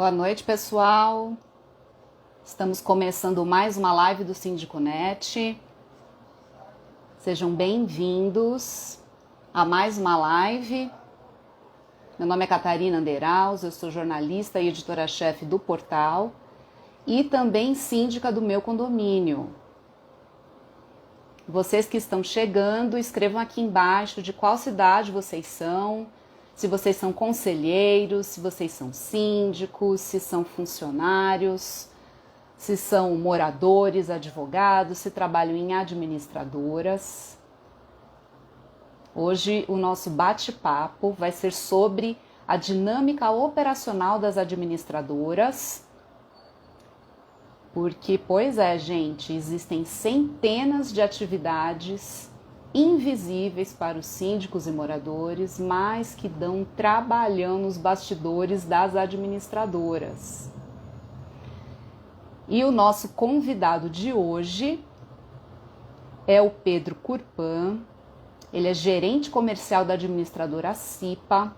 Boa noite, pessoal. Estamos começando mais uma live do SíndicoNet. Sejam bem-vindos a mais uma live. Meu nome é Catarina Anderaus, eu sou jornalista e editora-chefe do portal e também síndica do meu condomínio. Vocês que estão chegando, escrevam aqui embaixo de qual cidade vocês são, se vocês são conselheiros, se vocês são síndicos, se são funcionários, se são moradores, advogados, se trabalham em administradoras. Hoje o nosso bate-papo vai ser sobre a dinâmica operacional das administradoras. Porque, pois é, gente, existem centenas de atividades invisíveis para os síndicos e moradores, mas que dão trabalhão nos bastidores das administradoras. E o nosso convidado de hoje é o Pedro Curpan. Ele é gerente comercial da administradora Cipa.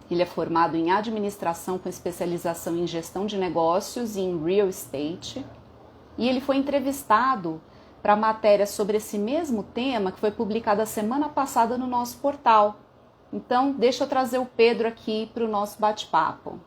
Ele é formado em administração com especialização em gestão de negócios e em real estate. E ele foi entrevistado para a matéria sobre esse mesmo tema que foi publicada a semana passada no nosso portal. Então, deixa eu trazer o Pedro aqui para o nosso bate-papo.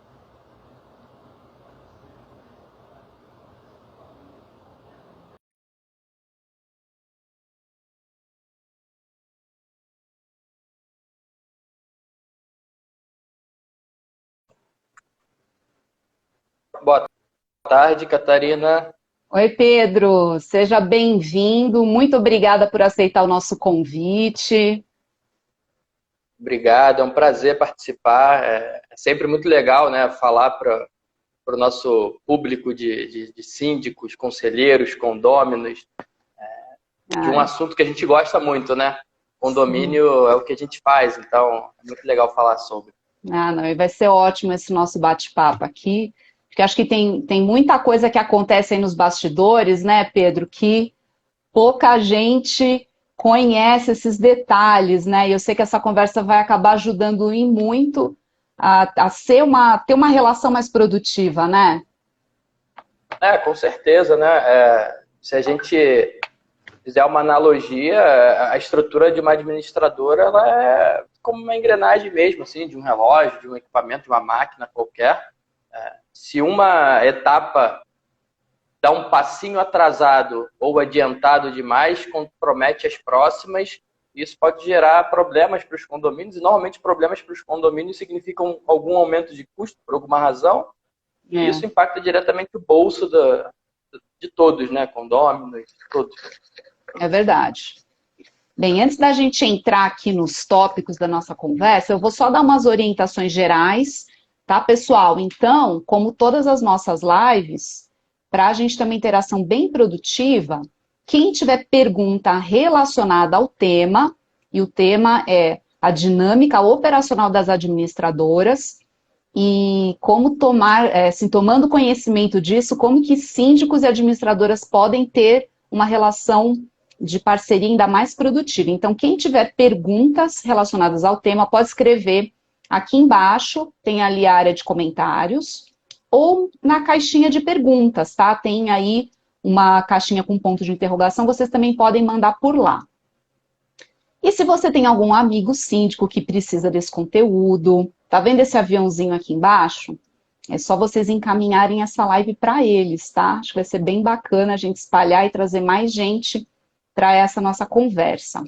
Boa tarde, Catarina. Oi, Pedro, seja bem-vindo. Muito obrigada por aceitar o nosso convite. Obrigado, é um prazer participar. É sempre muito legal, né, falar para o nosso público de síndicos, conselheiros, condôminos, de um assunto que a gente gosta muito, né? Condomínio é o que a gente faz, então é muito legal falar sobre. Não, e vai ser ótimo esse nosso bate-papo aqui, porque acho que tem muita coisa que acontece aí nos bastidores, né, Pedro, que pouca gente conhece esses detalhes, né? E eu sei que essa conversa vai acabar ajudando em muito a ter uma relação mais produtiva, né? Com certeza, né? Se a gente fizer uma analogia, a estrutura de uma administradora ela é como uma engrenagem mesmo, assim, de um relógio, de um equipamento, de uma máquina qualquer. Se uma etapa dá um passinho atrasado ou adiantado demais, compromete as próximas, isso pode gerar problemas para os condomínios, e normalmente problemas para os condomínios significam algum aumento de custo por alguma razão, e isso impacta diretamente o bolso de todos, né? Condôminos, todos. É verdade. Bem, antes da gente entrar aqui nos tópicos da nossa conversa, eu vou só dar umas orientações gerais, tá, pessoal? Então, como todas as nossas lives, para a gente ter uma interação bem produtiva, quem tiver pergunta relacionada ao tema, e o tema é a dinâmica operacional das administradoras, e como tomando conhecimento disso, como que síndicos e administradoras podem ter uma relação de parceria ainda mais produtiva. Então, quem tiver perguntas relacionadas ao tema, pode escrever aqui embaixo, tem ali a área de comentários, ou na caixinha de perguntas, tá? Tem aí uma caixinha com ponto de interrogação, vocês também podem mandar por lá. E se você tem algum amigo síndico que precisa desse conteúdo, tá vendo esse aviãozinho aqui embaixo? É só vocês encaminharem essa live para eles, tá? Acho que vai ser bem bacana a gente espalhar e trazer mais gente para essa nossa conversa.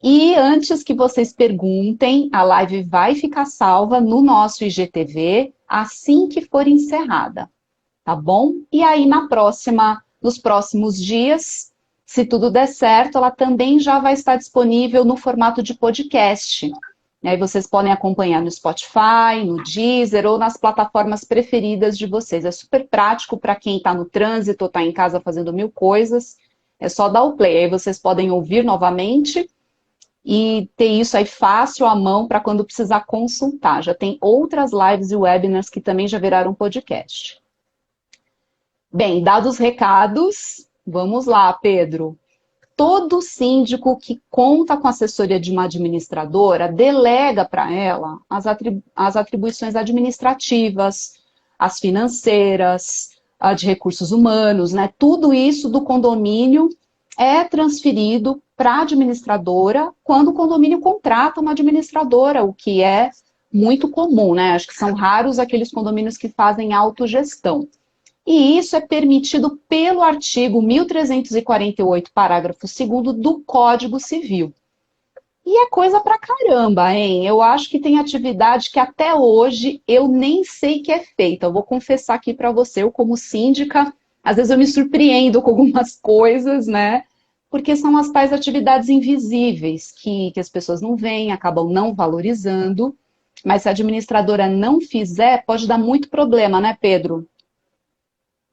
E antes que vocês perguntem, a live vai ficar salva no nosso IGTV assim que for encerrada, tá bom? E aí nos próximos dias, se tudo der certo, ela também já vai estar disponível no formato de podcast. E aí vocês podem acompanhar no Spotify, no Deezer ou nas plataformas preferidas de vocês. É super prático para quem está no trânsito ou está em casa fazendo mil coisas. É só dar o play, aí vocês podem ouvir novamente e ter isso aí fácil à mão para quando precisar consultar. Já tem outras lives e webinars que também já viraram podcast. Bem, dados os recados, vamos lá, Pedro. todo síndico que conta com a assessoria de uma administradora delega para ela as atribuições administrativas, as financeiras, a de recursos humanos, né? Tudo isso do condomínio é transferido para a administradora quando o condomínio contrata uma administradora, o que é muito comum, né? Acho que são raros aqueles condomínios que fazem autogestão. E isso é permitido pelo artigo 1348, parágrafo 2º do Código Civil. E é coisa pra caramba, hein? Eu acho que tem atividade que até hoje eu nem sei que é feita. Eu vou confessar aqui para você, eu como síndica, às vezes eu me surpreendo com algumas coisas, né? Porque são as tais atividades invisíveis que as pessoas não veem, acabam não valorizando. Mas se a administradora não fizer, pode dar muito problema, né, Pedro?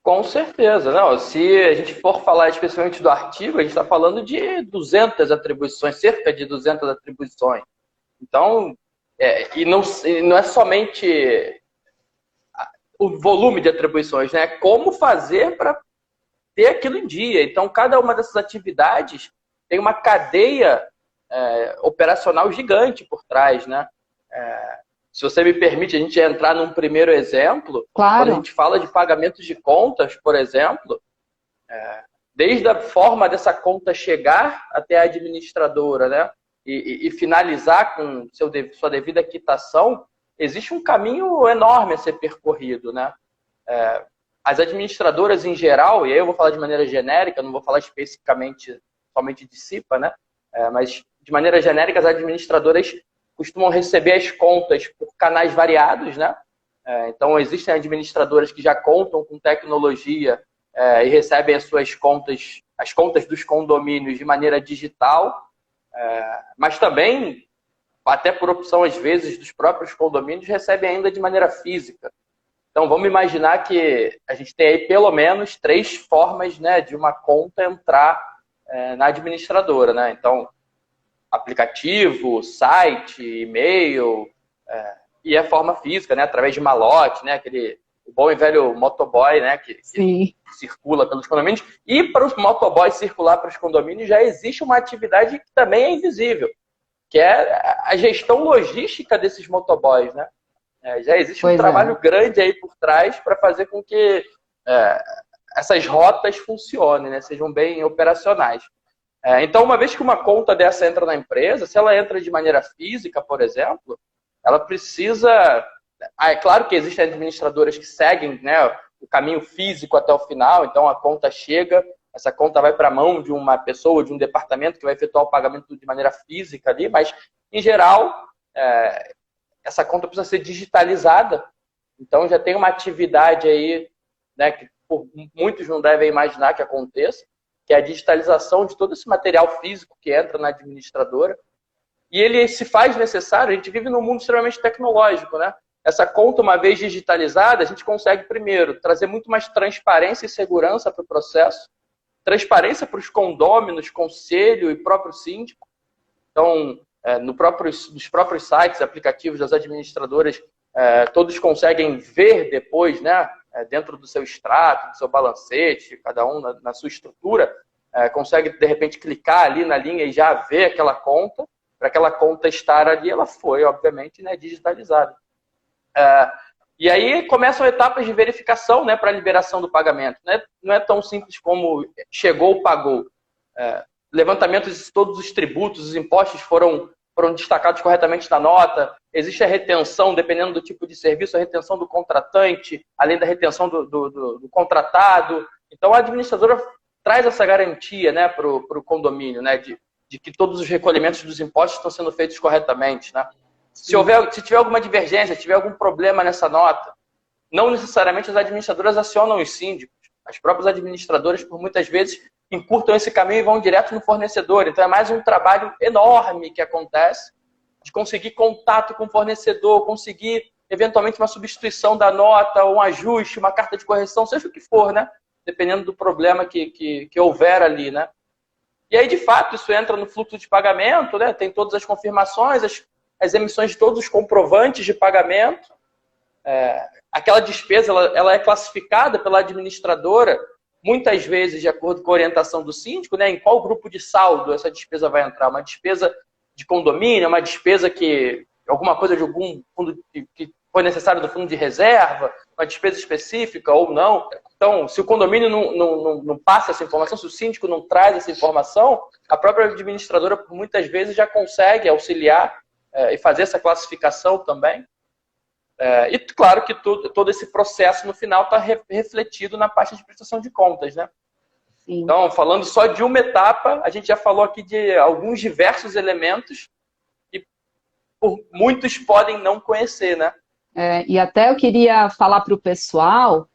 Com certeza. Não, se a gente for falar especificamente do artigo, a gente está falando de 200 atribuições, cerca de 200 atribuições. Então, e não é somente o volume de atribuições, né? Como fazer para ter aquilo em dia. Então, cada uma dessas atividades tem uma cadeia operacional gigante por trás, né? Se você me permite, a gente entrar num primeiro exemplo. Claro. Quando a gente fala de pagamentos de contas, por exemplo, desde a forma dessa conta chegar até a administradora, né, e finalizar com sua devida quitação, existe um caminho enorme a ser percorrido, né? As administradoras em geral, e aí eu vou falar de maneira genérica, não vou falar especificamente somente de CIPA, né? Mas de maneira genérica, as administradoras costumam receber as contas por canais variados, né? Então, existem administradoras que já contam com tecnologia e recebem as suas contas, as contas dos condomínios de maneira digital, mas também, até por opção, às vezes, dos próprios condomínios, recebem ainda de maneira física. Então, vamos imaginar que a gente tem aí pelo menos 3 formas, né, de uma conta entrar na administradora, né? Então, aplicativo, site, e-mail, e a forma física, né, através de malote, né, o bom e velho motoboy, né, que circula pelos condomínios. E para os motoboys circular para os condomínios já existe uma atividade que também é invisível, que é a gestão logística desses motoboys, né? Já existe um trabalho grande aí por trás para fazer com que essas rotas funcionem, né, sejam bem operacionais. Então, uma vez que uma conta dessa entra na empresa, se ela entra de maneira física, por exemplo, ela precisa... É claro que existem administradoras que seguem, né, o caminho físico até o final, então a conta chega, essa conta vai para a mão de uma pessoa, de um departamento que vai efetuar o pagamento de maneira física ali, mas, em geral, essa conta precisa ser digitalizada. Então, já tem uma atividade aí, né, que muitos não devem imaginar que aconteça, que é a digitalização de todo esse material físico que entra na administradora. E ele se faz necessário, a gente vive num mundo extremamente tecnológico, né? Essa conta, uma vez digitalizada, a gente consegue, primeiro, trazer muito mais transparência e segurança para o processo, transparência para os condôminos, conselho e próprio síndico. Então, nos próprios sites, aplicativos das administradoras, todos conseguem ver depois, né, dentro do seu extrato, do seu balancete, cada um na sua estrutura, consegue, de repente, clicar ali na linha e já ver aquela conta. Para aquela conta estar ali, ela foi, obviamente, né, digitalizada. E aí começam etapas de verificação, né, para a liberação do pagamento. Não é tão simples como chegou, pagou. Levantamento de todos os tributos, os impostos foram destacados corretamente na nota. Existe a retenção, dependendo do tipo de serviço, a retenção do contratante, além da retenção do contratado. Então, a administradora traz essa garantia, né, para o condomínio, né, de que todos os recolhimentos dos impostos estão sendo feitos corretamente, né? Se tiver alguma divergência, se tiver algum problema nessa nota, não necessariamente as administradoras acionam os síndicos. As próprias administradoras, por muitas vezes, encurtam esse caminho e vão direto no fornecedor. Então, é mais um trabalho enorme que acontece de conseguir contato com o fornecedor, conseguir, eventualmente, uma substituição da nota, um ajuste, uma carta de correção, seja o que for, né? Dependendo do problema que houver ali, né? E aí, de fato, isso entra no fluxo de pagamento, né? Tem todas as confirmações, as emissões de todos os comprovantes de pagamento. Aquela despesa ela é classificada pela administradora muitas vezes, de acordo com a orientação do síndico, né, em qual grupo de saldo essa despesa vai entrar. Uma despesa de condomínio, uma despesa que... alguma coisa de algum fundo que foi necessário do fundo de reserva, uma despesa específica ou não. Então, se o condomínio não passa essa informação, se o síndico não traz essa informação, a própria administradora, por muitas vezes, já consegue auxiliar e fazer essa classificação também. E claro que todo esse processo, no final, está refletido na parte de prestação de contas, né? Sim. Então, falando só de uma etapa, a gente já falou aqui de alguns diversos elementos que muitos podem não conhecer, né? E até eu queria falar para o pessoal,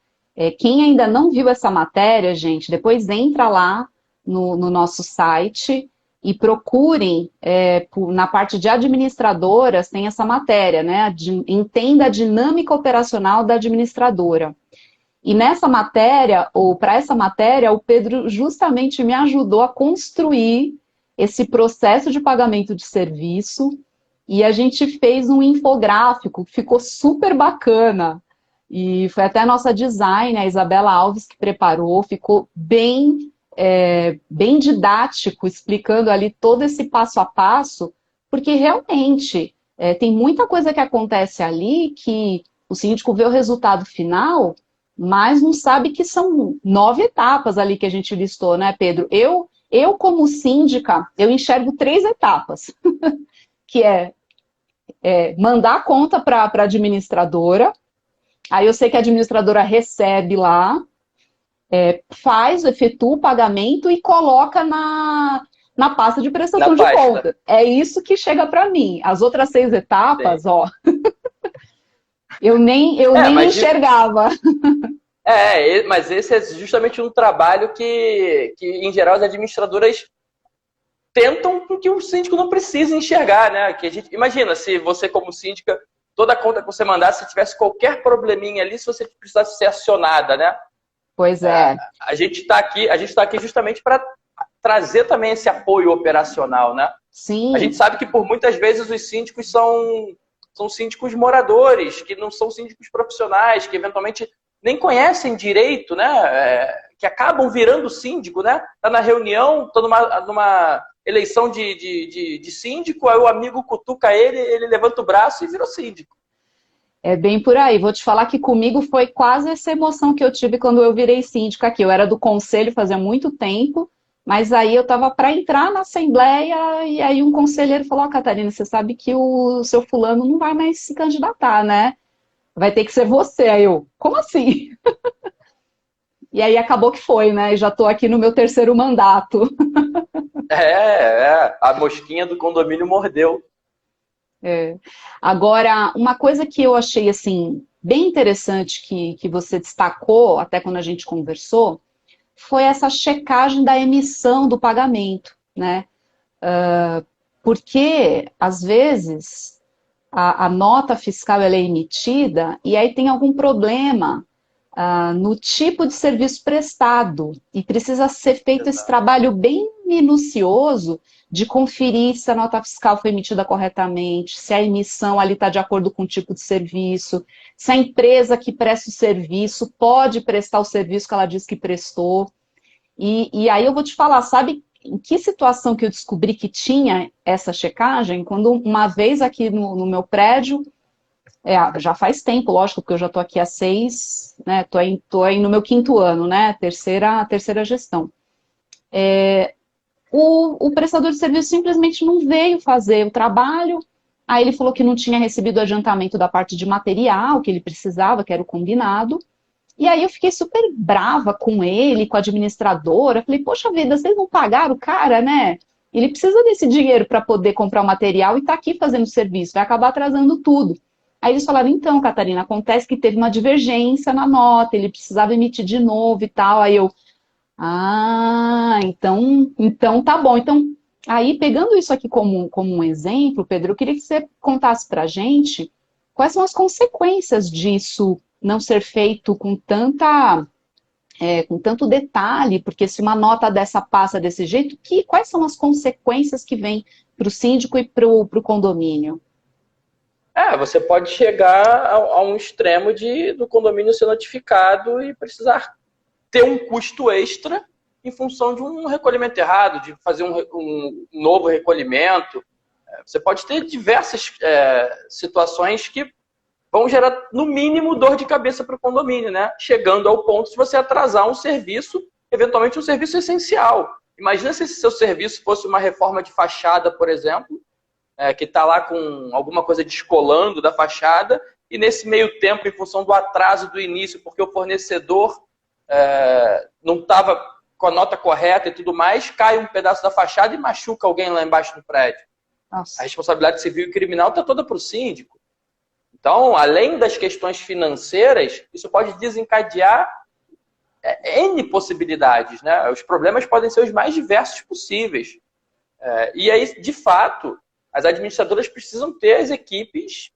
quem ainda não viu essa matéria, gente, depois entra lá no nosso site e procurem, na parte de administradoras, tem essa matéria, né? Entenda a dinâmica operacional da administradora. E nessa matéria, ou para essa matéria, o Pedro justamente me ajudou a construir esse processo de pagamento de serviço. E a gente fez um infográfico, ficou super bacana. E foi até a nossa designer, a Isabela Alves, que preparou, ficou bem didático, explicando ali todo esse passo a passo, porque realmente tem muita coisa que acontece ali que o síndico vê o resultado final, mas não sabe que são 9 etapas ali que a gente listou, né, Pedro? Eu como síndica, eu enxergo 3 etapas. Que é mandar a conta para a administradora, aí eu sei que a administradora recebe lá, efetua o pagamento e coloca na pasta de prestação de conta. É isso que chega para mim. As outras 6 etapas, ó, eu nem enxergava. Mas esse é justamente um trabalho que em geral, as administradoras tentam porque o síndico não precisa enxergar, né? Que imagina, se você, como síndica, toda a conta que você mandasse, se tivesse qualquer probleminha ali, se você precisasse ser acionada, né? Pois é. A gente está aqui justamente para trazer também esse apoio operacional, né? Sim. A gente sabe que por muitas vezes os síndicos são síndicos moradores, que não são síndicos profissionais, que eventualmente nem conhecem direito, né? Que acabam virando síndico, né? Tá na reunião, tá numa eleição de síndico, aí o amigo cutuca ele levanta o braço e virou síndico. É bem por aí. Vou te falar que comigo foi quase essa emoção que eu tive quando eu virei síndica aqui. Eu era do conselho fazia muito tempo, mas aí eu estava para entrar na assembleia e aí um conselheiro falou: Catarina, você sabe que o seu fulano não vai mais se candidatar, né? Vai ter que ser você. Aí eu, como assim? E aí acabou que foi, né? Já estou aqui no meu 3º mandato. A mosquinha do condomínio mordeu. Agora, uma coisa que eu achei assim bem interessante que você destacou, até quando a gente conversou, foi essa checagem da emissão do pagamento, né? Porque, às vezes, a nota fiscal ela é emitida e aí tem algum problema no tipo de serviço prestado e precisa ser feito esse trabalho bem minucioso de conferir se a nota fiscal foi emitida corretamente, se a emissão ali está de acordo com o tipo de serviço, se a empresa que presta o serviço pode prestar o serviço que ela diz que prestou. E aí eu vou te falar, sabe em que situação que eu descobri que tinha essa checagem? Quando uma vez aqui no meu prédio, já faz tempo, lógico, porque eu já estou aqui há 6, né? Tô aí no meu 5º ano, né? Terceira gestão. O prestador de serviço simplesmente não veio fazer o trabalho, aí ele falou que não tinha recebido o adiantamento da parte de material que ele precisava, que era o combinado, e aí eu fiquei super brava com ele, com a administradora, falei, poxa vida, vocês não pagaram o cara, né? Ele precisa desse dinheiro para poder comprar o material e tá aqui fazendo o serviço, vai acabar atrasando tudo. Aí eles falaram, então, Catarina, acontece que teve uma divergência na nota, ele precisava emitir de novo e tal, aí eu... então tá bom. Então, aí pegando isso aqui como um exemplo, Pedro, eu queria que você contasse pra gente quais são as consequências disso não ser feito com tanto detalhe, porque se uma nota dessa passa desse jeito, quais são as consequências que vêm para o síndico e para o condomínio? Você pode chegar a um extremo do condomínio ser notificado e precisar ter um custo extra em função de um recolhimento errado, de fazer um novo recolhimento. Você pode ter diversas situações que vão gerar, no mínimo, dor de cabeça para o condomínio, né? Chegando ao ponto de você atrasar um serviço, eventualmente um serviço essencial. Imagina se esse seu serviço fosse uma reforma de fachada, por exemplo, que está lá com alguma coisa descolando da fachada, e nesse meio tempo, em função do atraso do início, porque o fornecedor não estava com a nota correta e tudo mais, cai um pedaço da fachada e machuca alguém lá embaixo do prédio. Nossa. A responsabilidade civil e criminal está toda para o síndico. Então, além das questões financeiras, isso pode desencadear N possibilidades, né? Os problemas podem ser os mais diversos possíveis. E aí, de fato, as administradoras precisam ter as equipes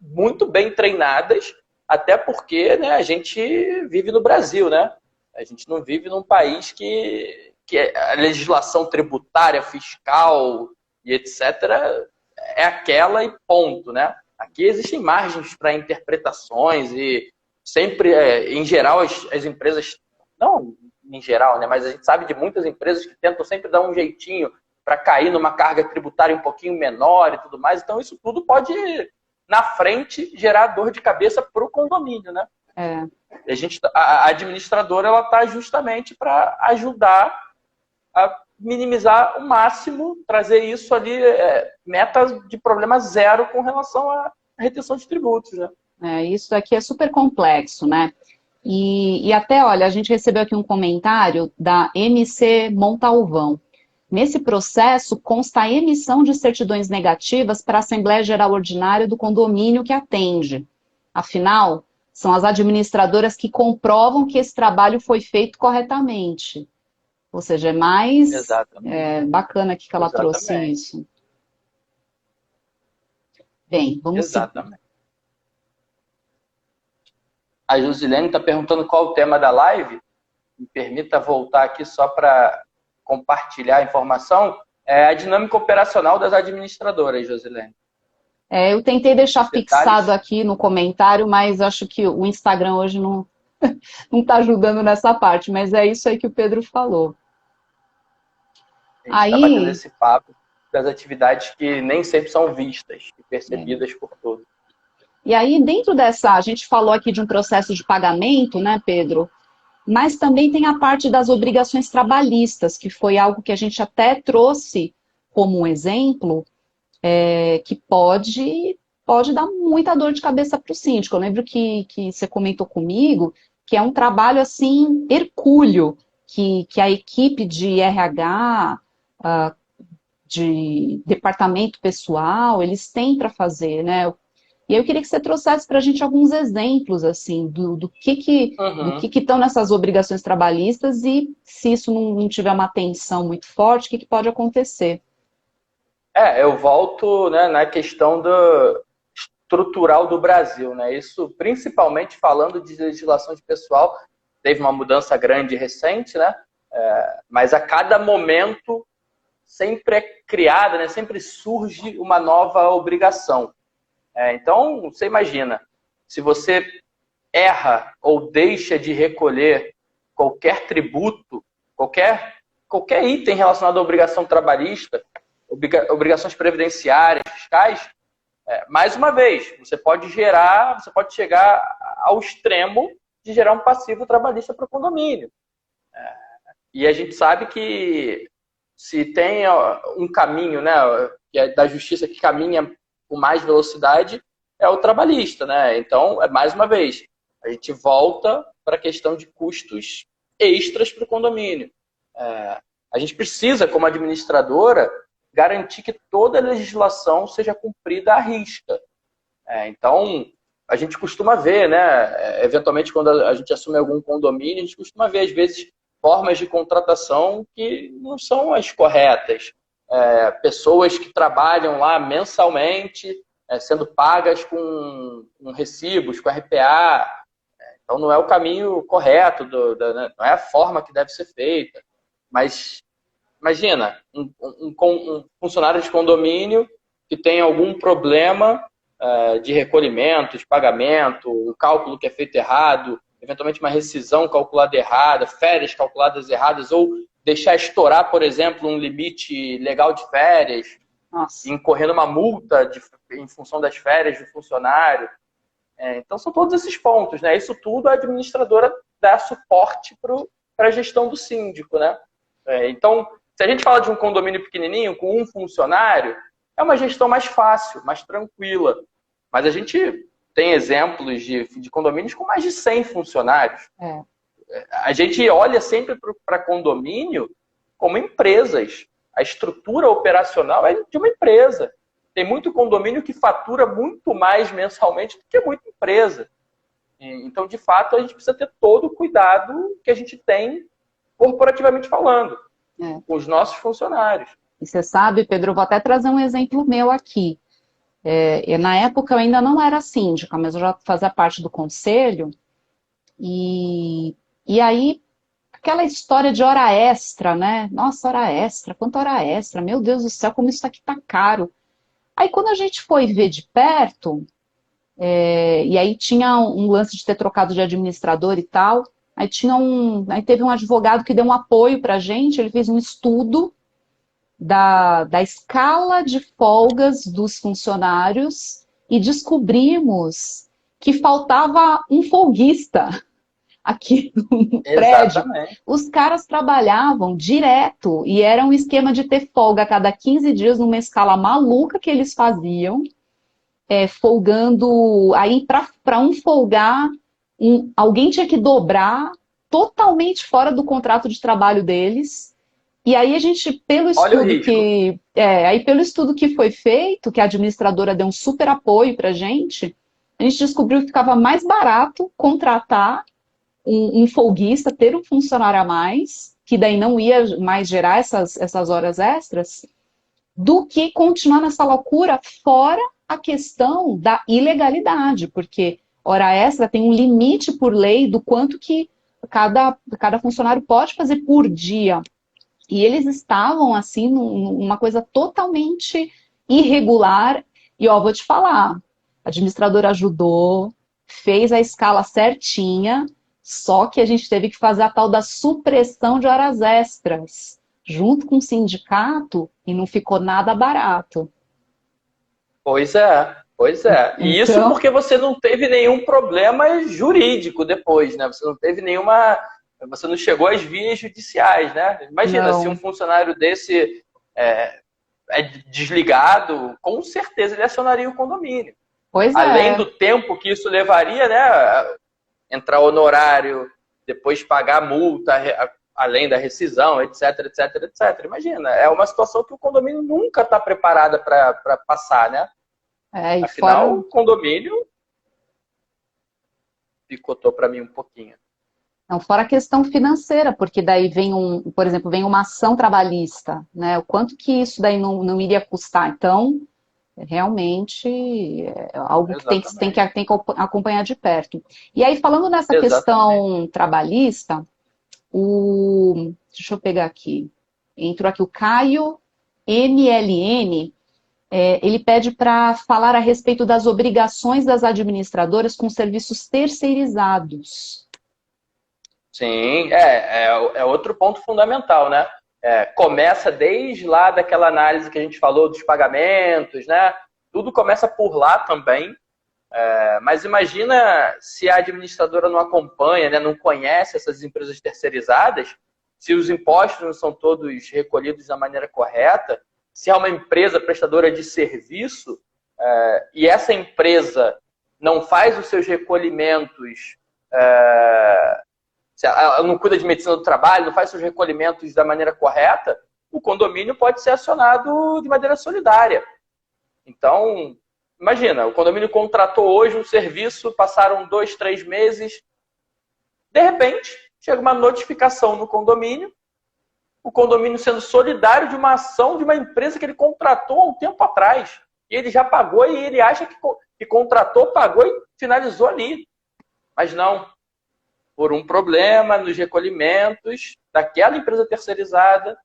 muito bem treinadas, até porque, né, a gente vive no Brasil, né? A gente não vive num país que a legislação tributária, fiscal e etc. é aquela e ponto, né? Aqui existem margens para interpretações e sempre, em geral, as empresas, não em geral, né, mas a gente sabe de muitas empresas que tentam sempre dar um jeitinho para cair numa carga tributária um pouquinho menor e tudo mais. Então, isso tudo pode, na frente, gerar dor de cabeça para o condomínio, né? A administradora ela está justamente para ajudar a minimizar o máximo, trazer isso ali, meta de problema zero com relação à retenção de tributos, né? Isso aqui é super complexo, né? E até, olha, a gente recebeu aqui um comentário da MC Montalvão. Nesse processo, consta a emissão de certidões negativas para a Assembleia Geral Ordinária do condomínio que atende. Afinal, são as administradoras que comprovam que esse trabalho foi feito corretamente. Ou seja, é mais bacana aqui que ela trouxe isso. Bem, vamos... Exatamente. A Josilene está perguntando qual o tema da live. Me permita voltar aqui só para compartilhar a informação. É a dinâmica operacional das administradoras, Josilene. Eu tentei deixar fixado aqui no comentário, mas acho que o Instagram hoje não está ajudando nessa parte. Mas é isso aí que o Pedro falou. A gente está batendo esse papo das atividades que nem sempre são vistas e percebidas por todos. E aí, dentro dessa, a gente falou aqui de um processo de pagamento, né, Pedro? Mas também tem a parte das obrigações trabalhistas, que foi algo que a gente até trouxe como um exemplo, que pode dar muita dor de cabeça para o síndico. Eu lembro que você comentou comigo que é um trabalho, assim, hercúleo, que a equipe de RH, de departamento pessoal, eles têm para fazer, né? E eu queria que você trouxesse para a gente alguns exemplos, assim, do que estão nessas obrigações trabalhistas e se isso não tiver uma tensão muito forte, o que pode acontecer? Eu volto, né, na questão estrutural do Brasil, né? Isso principalmente falando de legislação de pessoal, teve uma mudança grande recente, né? Mas a cada momento sempre é criada, né? Sempre surge uma nova obrigação. Então, você imagina, se você erra ou deixa de recolher qualquer tributo, qualquer item relacionado à obrigação trabalhista, obrigações previdenciárias, fiscais, mais uma vez, você pode chegar ao extremo de gerar um passivo trabalhista para o condomínio. E a gente sabe que se tem um caminho, né, que é da justiça que caminha com mais velocidade, é o trabalhista, né? Então, mais uma vez, a gente volta para a questão de custos extras para o condomínio. A gente precisa, como administradora, garantir que toda a legislação seja cumprida à risca. Então, a gente costuma ver, né? Eventualmente, quando a gente assume algum condomínio, a gente costuma ver, às vezes, formas de contratação que não são as corretas. Pessoas que trabalham lá mensalmente, sendo pagas com recibos, com RPA. Então, não é o caminho correto, não é a forma que deve ser feita. Mas, imagina, um funcionário de condomínio que tem algum problema de recolhimento, de pagamento, o cálculo que é feito errado, eventualmente uma rescisão calculada errada, férias calculadas erradas, ou deixar estourar, por exemplo, um limite legal de férias, incorrendo uma multa em função das férias do funcionário. Então, são todos esses pontos, né? Isso tudo a administradora dá suporte para a gestão do síndico, né? Então, se a gente fala de um condomínio pequenininho, com um funcionário, é uma gestão mais fácil, mais tranquila. Mas a gente tem exemplos de condomínios com mais de 100 funcionários. A gente olha sempre para condomínio como empresas. A estrutura operacional é de uma empresa. Tem muito condomínio que fatura muito mais mensalmente do que muita empresa. Então, de fato, a gente precisa ter todo o cuidado que a gente tem corporativamente falando, com os nossos funcionários. E você sabe, Pedro, eu vou até trazer um exemplo meu aqui. Na época eu ainda não era síndica, mas eu já fazia parte do conselho. E aí, aquela história de hora extra, né? Nossa, hora extra, quanta hora extra? Meu Deus do céu, como isso aqui tá caro. Aí quando a gente foi ver de perto, e aí tinha um lance de ter trocado de administrador e tal, aí teve um advogado que deu um apoio pra gente, ele fez um estudo da escala de folgas dos funcionários e descobrimos que faltava um folguista aqui no prédio. Os caras trabalhavam direto e era um esquema de ter folga a cada 15 dias numa escala maluca que eles faziam, folgando, aí para um folgar, alguém tinha que dobrar totalmente fora do contrato de trabalho deles. E aí a gente, pelo estudo que foi feito, que a administradora deu um super apoio pra gente, a gente descobriu que ficava mais barato contratar um folguista, ter um funcionário a mais, que daí não ia mais gerar essas horas extras, do que continuar nessa loucura, fora a questão da ilegalidade, porque hora extra tem um limite por lei do quanto que cada funcionário pode fazer por dia. E eles estavam, assim, numa coisa totalmente irregular. E, vou te falar, a administradora ajudou, fez a escala certinha, só que a gente teve que fazer a tal da supressão de horas extras, junto com o sindicato, e não ficou nada barato. Pois é. E isso porque você não teve nenhum problema jurídico depois, né? Você não chegou às vias judiciais, né? Imagina, se um funcionário desse é desligado, com certeza ele acionaria o condomínio. Além do tempo que isso levaria, né? Entrar honorário, depois pagar multa, além da rescisão, etc, etc, etc. Imagina, é uma situação que o condomínio nunca está preparado para passar, né? Afinal, o condomínio picotou para mim um pouquinho. Não, fora a questão financeira, porque daí por exemplo, vem uma ação trabalhista, né? O quanto que isso daí não iria custar? Então, realmente é algo que tem que acompanhar de perto. E aí, falando nessa questão trabalhista, deixa eu pegar aqui, entrou aqui o Caio MLN, ele pede para falar a respeito das obrigações das administradoras com serviços terceirizados. Sim, é outro ponto fundamental, né? Começa desde lá daquela análise que a gente falou dos pagamentos, né? Tudo começa por lá também. Mas imagina se a administradora não acompanha, né? Não conhece essas empresas terceirizadas, se os impostos não são todos recolhidos da maneira correta, se é uma empresa prestadora de serviço e essa empresa não faz os seus recolhimentos, se ela não cuida de medicina do trabalho, não faz seus recolhimentos da maneira correta, o condomínio pode ser acionado de maneira solidária. Então, imagina, o condomínio contratou hoje um serviço, passaram 2, 3 meses, de repente, chega uma notificação no condomínio, o condomínio sendo solidário de uma ação de uma empresa que ele contratou há um tempo atrás. E ele já pagou e ele acha que contratou, pagou e finalizou ali. Mas não. Por um problema nos recolhimentos daquela empresa terceirizada,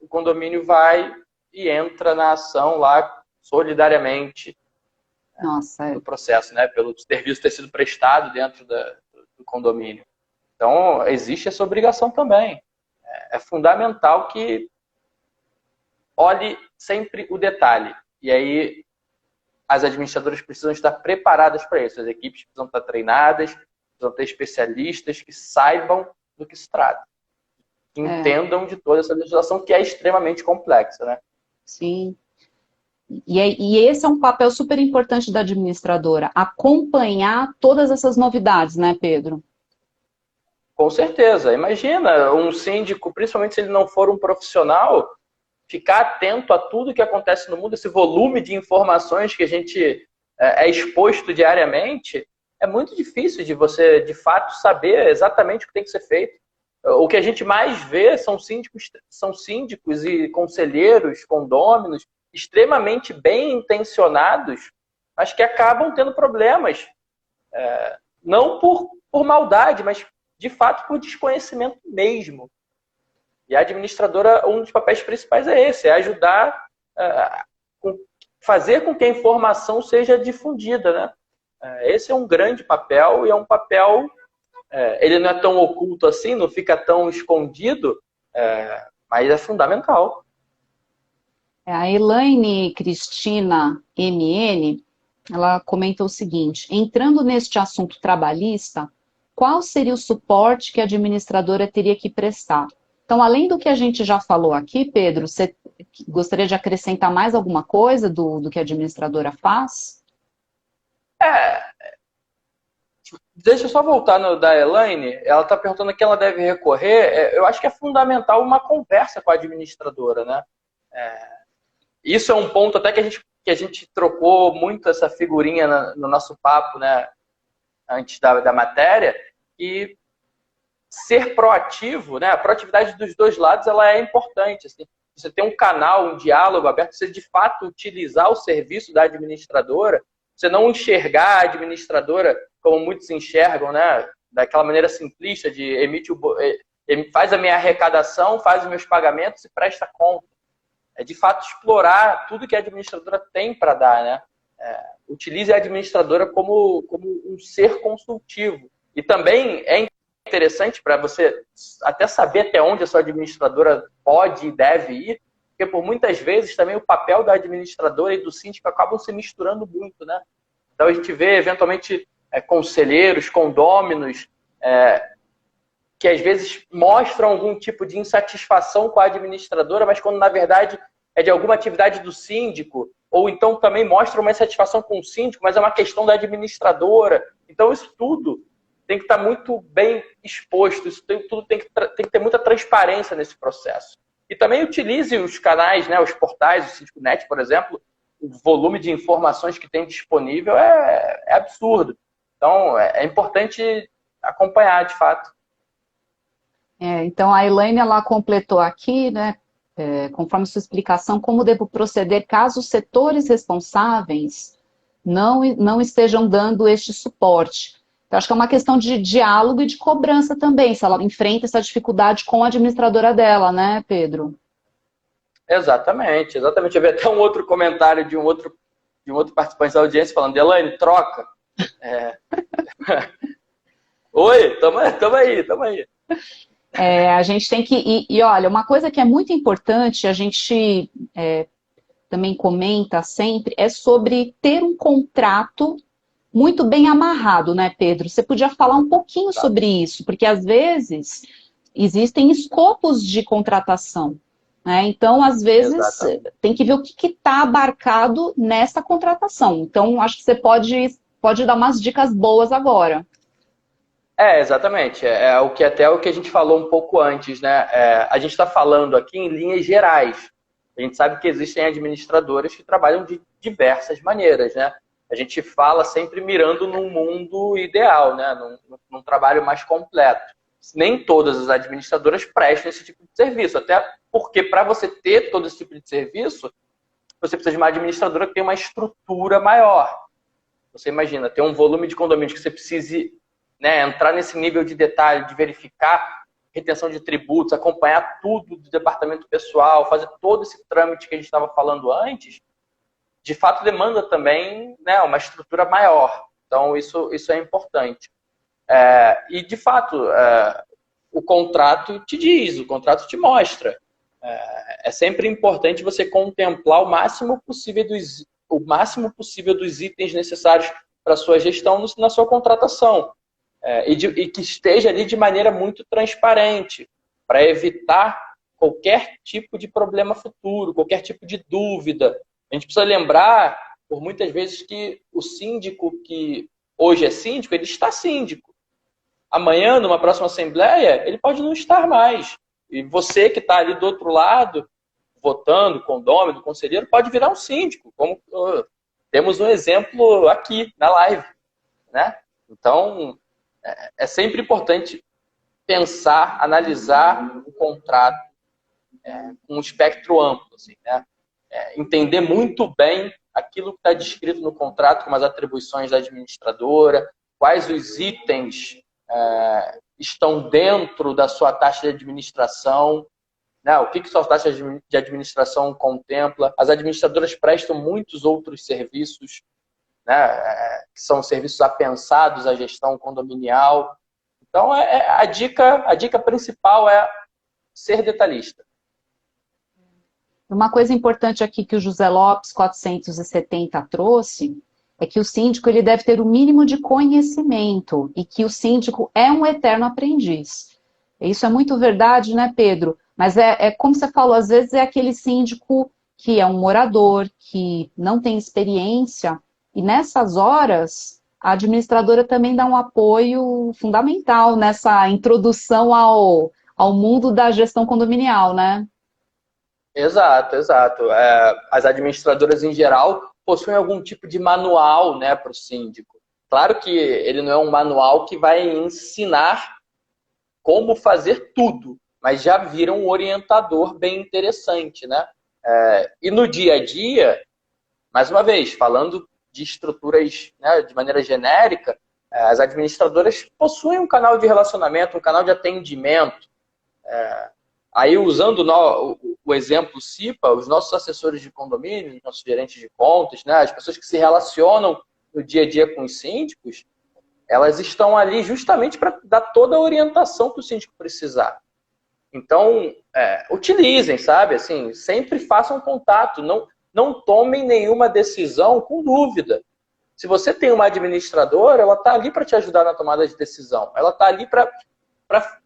o condomínio vai e entra na ação lá solidariamente no processo, né? Pelo serviço ter sido prestado dentro do do condomínio. Então, existe essa obrigação também. É fundamental que olhe sempre o detalhe. E aí, as administradoras precisam estar preparadas para isso. As equipes precisam estar treinadas, precisam ter especialistas que saibam do que se trata. Que entendam de toda essa legislação que é extremamente complexa, né? Sim. E esse é um papel super importante da administradora, acompanhar todas essas novidades, né, Pedro? Com certeza. Imagina um síndico, principalmente se ele não for um profissional, ficar atento a tudo que acontece no mundo, esse volume de informações que a gente é exposto diariamente, é muito difícil de você, de fato, saber exatamente o que tem que ser feito. O que a gente mais vê são síndicos e conselheiros, condôminos, extremamente bem intencionados, mas que acabam tendo problemas. Não por maldade, mas de fato por desconhecimento mesmo. E a administradora, um dos papéis principais é esse, é ajudar a fazer com que a informação seja difundida, né? Esse é um grande papel e é um papel, ele não é tão oculto assim, não fica tão escondido, mas é fundamental. A Elaine Cristina MN, ela comenta o seguinte: entrando neste assunto trabalhista, qual seria o suporte que a administradora teria que prestar? Então, além do que a gente já falou aqui, Pedro, você gostaria de acrescentar mais alguma coisa do que a administradora faz? Deixa eu só voltar no da Elaine, ela está perguntando a quem ela deve recorrer. Eu acho que é fundamental uma conversa com a administradora, né? Isso é um ponto até que a gente trocou muito essa figurinha no nosso papo, né, antes da matéria, e ser proativo, né, a proatividade dos dois lados ela é importante. Assim, você tem um canal, um diálogo aberto, você de fato utilizar o serviço da administradora, você não enxergar a administradora como muitos enxergam, né, daquela maneira simplista de faz a minha arrecadação, faz os meus pagamentos e presta conta. É de fato explorar tudo que a administradora tem para dar, né? Utilize a administradora como um ser consultivo. E também é interessante para você até saber até onde a sua administradora pode e deve ir, porque por muitas vezes também o papel da administradora e do síndico acabam se misturando muito, né? Então a gente vê eventualmente conselheiros, condôminos, que às vezes mostram algum tipo de insatisfação com a administradora, mas quando na verdade é de alguma atividade do síndico, ou então também mostra uma insatisfação com o síndico, mas é uma questão da administradora. Então isso tudo tem que estar muito bem exposto, isso tudo tem que ter muita transparência nesse processo. E também utilize os canais, né, os portais, o Síndico Net, por exemplo, o volume de informações que tem disponível é absurdo. Então é importante acompanhar, de fato. Então, a Elaine, ela completou aqui, né, conforme sua explicação, como devo proceder caso os setores responsáveis não estejam dando este suporte. Então, acho que é uma questão de diálogo e de cobrança também, se ela enfrenta essa dificuldade com a administradora dela, né, Pedro? Exatamente. Eu vi até um outro comentário de um outro participante da audiência falando: Elaine, troca. Oi, tamo aí. A gente tem que... E olha, uma coisa que é muito importante, a gente também comenta sempre, é sobre ter um contrato muito bem amarrado, né, Pedro? Você podia falar um pouquinho sobre isso, porque às vezes existem escopos de contratação, né? Então, às vezes, tem que ver o que está abarcado nessa contratação. Então, acho que você pode dar umas dicas boas agora. Exatamente. O que a gente falou um pouco antes, né? A gente está falando aqui em linhas gerais. A gente sabe que existem administradoras que trabalham de diversas maneiras, né? A gente fala sempre mirando num mundo ideal, né? Num trabalho mais completo. Nem todas as administradoras prestam esse tipo de serviço, até porque para você ter todo esse tipo de serviço, você precisa de uma administradora que tem uma estrutura maior. Você imagina, ter um volume de condomínios que você precise, né, entrar nesse nível de detalhe, de verificar retenção de tributos, acompanhar tudo do departamento pessoal, fazer todo esse trâmite que a gente estava falando antes, de fato demanda também, né, uma estrutura maior. Então, isso é importante. E, de fato, o contrato te diz, o contrato te mostra. É sempre importante você contemplar o máximo possível dos itens necessários para a sua gestão na sua contratação. E que esteja ali de maneira muito transparente, para evitar qualquer tipo de problema futuro, qualquer tipo de dúvida. A gente precisa lembrar, por muitas vezes, que o síndico que hoje é síndico, ele está síndico. Amanhã, numa próxima assembleia, ele pode não estar mais. E você que está ali do outro lado, votando, condômino, conselheiro, pode virar um síndico, como temos um exemplo aqui na live, né? Então, é sempre importante pensar, analisar o contrato com um espectro amplo, assim, né? Entender muito bem aquilo que está descrito no contrato, como as atribuições da administradora, quais os itens estão dentro da sua taxa de administração, né? O que sua taxa de administração contempla. As administradoras prestam muitos outros serviços, né? Que são serviços apensados à gestão condominial. Então, a dica principal é ser detalhista. Uma coisa importante aqui que o José Lopes 470 trouxe é que o síndico ele deve ter o mínimo de conhecimento e que o síndico é um eterno aprendiz. Isso é muito verdade, né, Pedro? Mas como você falou, às vezes é aquele síndico que é um morador, que não tem experiência, e nessas horas a administradora também dá um apoio fundamental nessa introdução ao mundo da gestão condominial, né? Exato, exato. As administradoras, em geral, possuem algum tipo de manual, né, para o síndico. Claro que ele não é um manual que vai ensinar como fazer tudo, mas já vira um orientador bem interessante, né? E no dia a dia, mais uma vez, falando de estruturas, né, de maneira genérica, as administradoras possuem um canal de relacionamento, um canal de atendimento. Aí, usando o exemplo CIPA, os nossos assessores de condomínio, os nossos gerentes de contas, né, as pessoas que se relacionam no dia a dia com os síndicos, elas estão ali justamente para dar toda a orientação que o síndico precisar. Então, utilizem, sabe? Assim, sempre façam contato, não tomem nenhuma decisão com dúvida. Se você tem uma administradora, ela está ali para te ajudar na tomada de decisão. Ela está ali para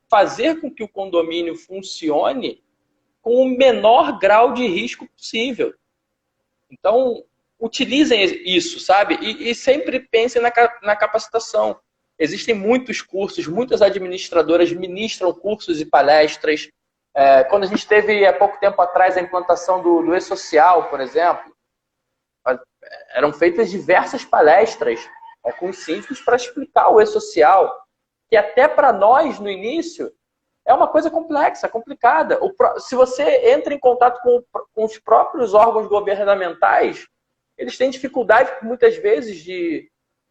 fazer com que o condomínio funcione com o menor grau de risco possível. Então, utilizem isso, sabe? E sempre pensem na capacitação. Existem muitos cursos, muitas administradoras ministram cursos e palestras. Quando a gente teve, há pouco tempo atrás, a implantação do e-social, por exemplo, eram feitas diversas palestras com os síndicos para explicar o e-social, que até para nós, no início, é uma coisa complexa, complicada. Se você entra em contato com os próprios órgãos governamentais, eles têm dificuldade, muitas vezes, de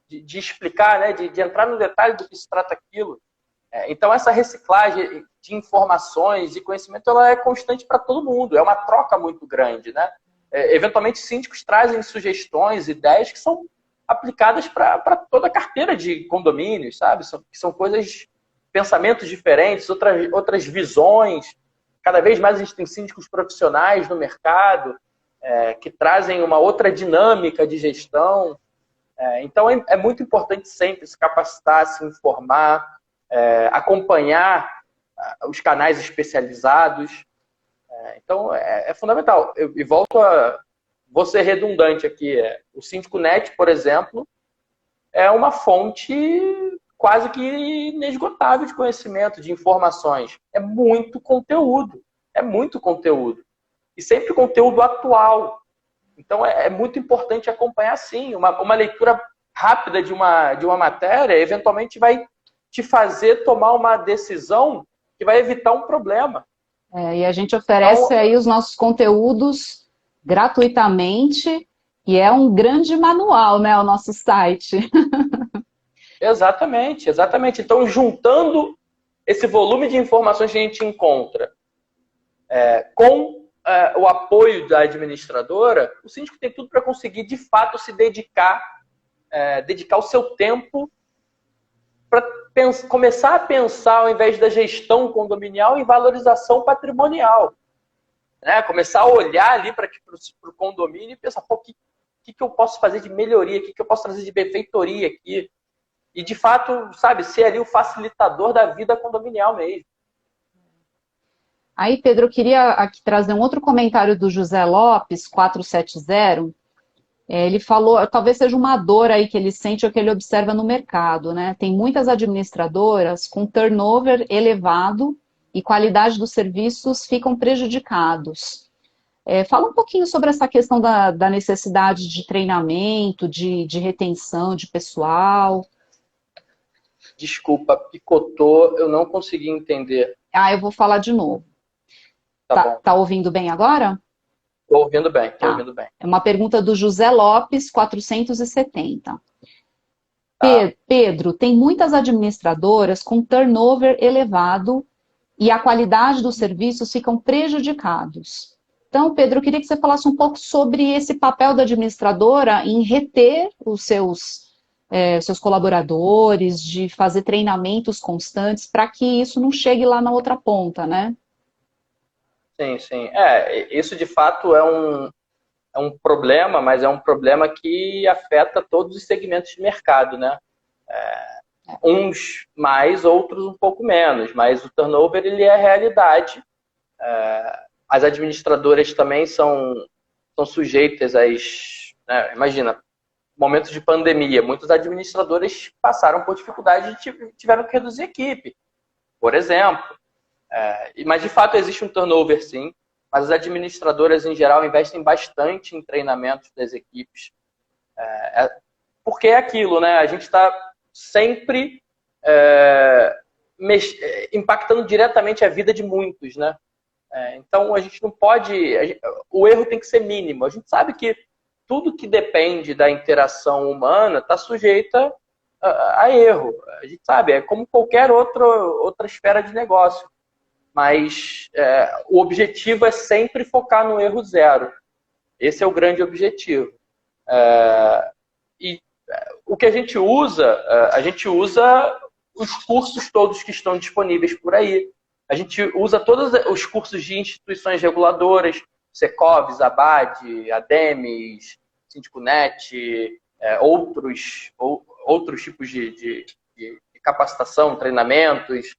explicar, né, de entrar no detalhe do que se trata aquilo. Então, essa reciclagem de informações e conhecimento, ela é constante para todo mundo. É uma troca muito grande, né? Eventualmente, síndicos trazem sugestões, ideias que são aplicadas para toda a carteira de condomínios, sabe? São coisas, pensamentos diferentes, outras visões. Cada vez mais a gente tem síndicos profissionais no mercado que trazem uma outra dinâmica de gestão. Então, é muito importante sempre se capacitar, se informar, acompanhar os canais especializados. Então, é fundamental. E volto vou ser redundante aqui. O Síndico Net, por exemplo, é uma fonte quase que inesgotável de conhecimento, de informações. É muito conteúdo. E sempre conteúdo atual. Então, é muito importante acompanhar, sim. Uma leitura rápida de uma matéria, eventualmente, vai te fazer tomar uma decisão que vai evitar um problema. E a gente oferece aí os nossos conteúdos gratuitamente, e é um grande manual, né, o nosso site. Exatamente, exatamente. Então, juntando esse volume de informações que a gente encontra com o apoio da administradora, o síndico tem tudo para conseguir, de fato, se dedicar o seu tempo para começar a pensar, ao invés da gestão condominial, em valorização patrimonial. Né? Começar a olhar ali para o condomínio e pensar, pô, o que eu posso fazer de melhoria, o que eu posso trazer de benfeitoria aqui. E, de fato, sabe, ser ali o facilitador da vida condominial mesmo. Aí, Pedro, eu queria aqui trazer um outro comentário do José Lopes, 470. Ele falou, talvez seja uma dor aí que ele sente ou que ele observa no mercado, né? Tem muitas administradoras com turnover elevado e qualidade dos serviços ficam prejudicados. Fala um pouquinho sobre essa questão da necessidade de treinamento, de retenção de pessoal. Desculpa, picotou, eu não consegui entender. Eu vou falar de novo. Tá bom. Tá ouvindo bem agora? Estou ouvindo bem, estou ouvindo bem. É uma pergunta do José Lopes, 470. Pedro, tem muitas administradoras com turnover elevado e a qualidade dos serviços ficam prejudicados. Então, Pedro, eu queria que você falasse um pouco sobre esse papel da administradora em reter os seus colaboradores, de fazer treinamentos constantes para que isso não chegue lá na outra ponta, né? Sim, sim. Isso de fato é um problema, mas é um problema que afeta todos os segmentos de mercado, né? Uns mais, outros um pouco menos, mas o turnover ele é realidade. As administradoras também são sujeitas né? Imagina, momentos de pandemia, muitas administradoras passaram por dificuldade e tiveram que reduzir a equipe, por exemplo. Mas, de fato, existe um turnover, sim. Mas as administradoras, em geral, investem bastante em treinamentos das equipes. Porque é aquilo, né? A gente está sempre impactando diretamente a vida de muitos, né? Então, a gente não pode... o erro tem que ser mínimo. A gente sabe que tudo que depende da interação humana está sujeita a erro. A gente sabe, é como qualquer outra esfera de negócio. Mas o objetivo é sempre focar no erro zero. Esse é o grande objetivo. O que a gente usa os cursos todos que estão disponíveis por aí. A gente usa todos os cursos de instituições reguladoras, Secovs, ABAD, ADEMES, Síndico.net, outros tipos de capacitação, treinamentos.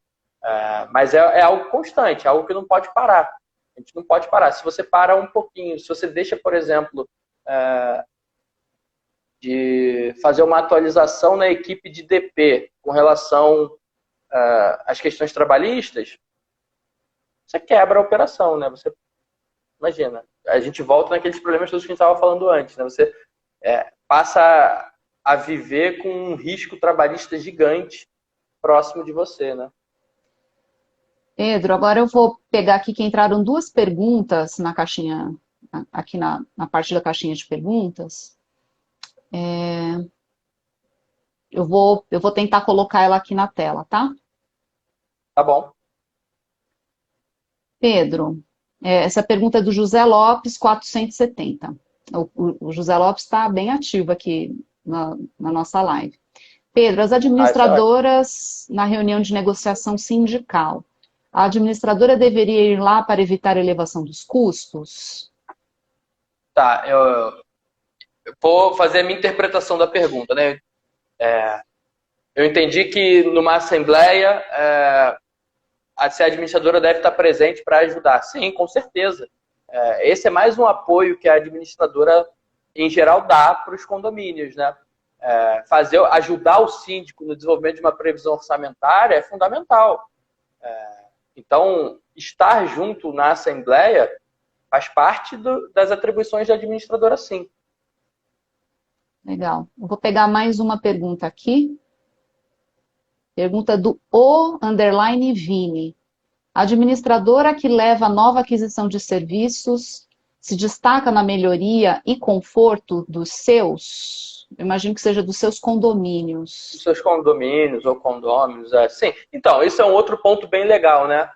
Mas é algo constante, é algo que não pode parar. A gente não pode parar. Se você para um pouquinho, se você deixa, por exemplo, de fazer uma atualização na equipe de DP com relação às questões trabalhistas, você quebra a operação, né? Você imagina, a gente volta naqueles problemas todos que a gente estava falando antes, né? Você passa a viver com um risco trabalhista gigante próximo de você, né? Pedro, agora eu vou pegar aqui que entraram duas perguntas na caixinha, aqui na parte da caixinha de perguntas. Eu vou tentar colocar ela aqui na tela, tá? Tá bom. Pedro, essa pergunta é do José Lopes, 470. O José Lopes está bem ativo aqui na nossa live. Pedro, as administradoras na reunião de negociação sindical, a administradora deveria ir lá para evitar a elevação dos custos? Tá, eu vou fazer a minha interpretação da pergunta, né? Eu entendi que numa assembleia a administradora deve estar presente para ajudar. Sim, com certeza. Esse é mais um apoio que a administradora, em geral, dá para os condomínios, né? Ajudar o síndico no desenvolvimento de uma previsão orçamentária é fundamental. Então, estar junto na assembleia faz parte das atribuições da administradora, sim. Legal. Eu vou pegar mais uma pergunta aqui. Pergunta do O_Vini. A administradora que leva a nova aquisição de serviços se destaca na melhoria e conforto dos seus? Eu imagino que seja dos seus condomínios. Dos seus condomínios ou condôminos, sim. Então, isso é um outro ponto bem legal, né?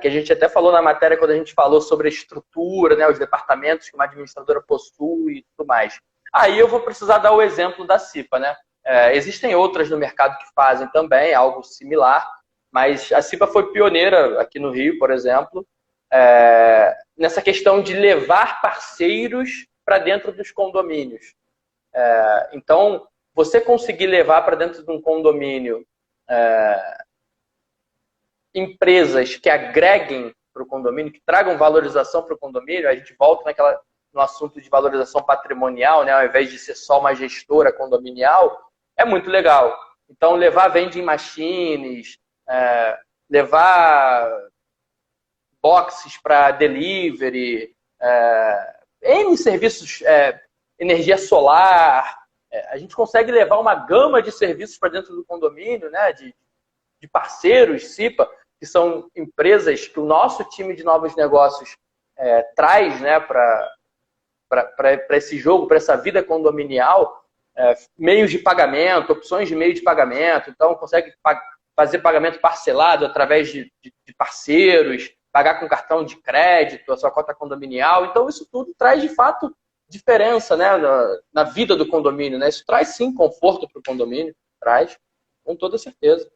Que a gente até falou na matéria quando a gente falou sobre a estrutura, né? Os departamentos que uma administradora possui e tudo mais. Aí eu vou precisar dar o exemplo da CIPA, né? Existem outras no mercado que fazem também algo similar, mas a Cipa foi pioneira aqui no Rio, por exemplo, nessa questão de levar parceiros para dentro dos condomínios. Então, você conseguir levar para dentro de um condomínio empresas que agreguem para o condomínio, que tragam valorização para o condomínio, a gente volta no assunto de valorização patrimonial, né, ao invés de ser só uma gestora condominial, é muito legal. Então, levar vending machines, levar boxes para delivery, N serviços, energia solar, a gente consegue levar uma gama de serviços para dentro do condomínio, né, de parceiros, Cipa, que são empresas que o nosso time de novos negócios traz, né, para esse jogo, para essa vida condominial, meios de pagamento, opções de meio de pagamento. Então, consegue fazer pagamento parcelado através de parceiros, pagar com cartão de crédito, a sua cota condominial. Então, isso tudo traz, de fato, diferença, né, na vida do condomínio. Né? Isso traz, sim, conforto para o condomínio. Traz, com toda certeza.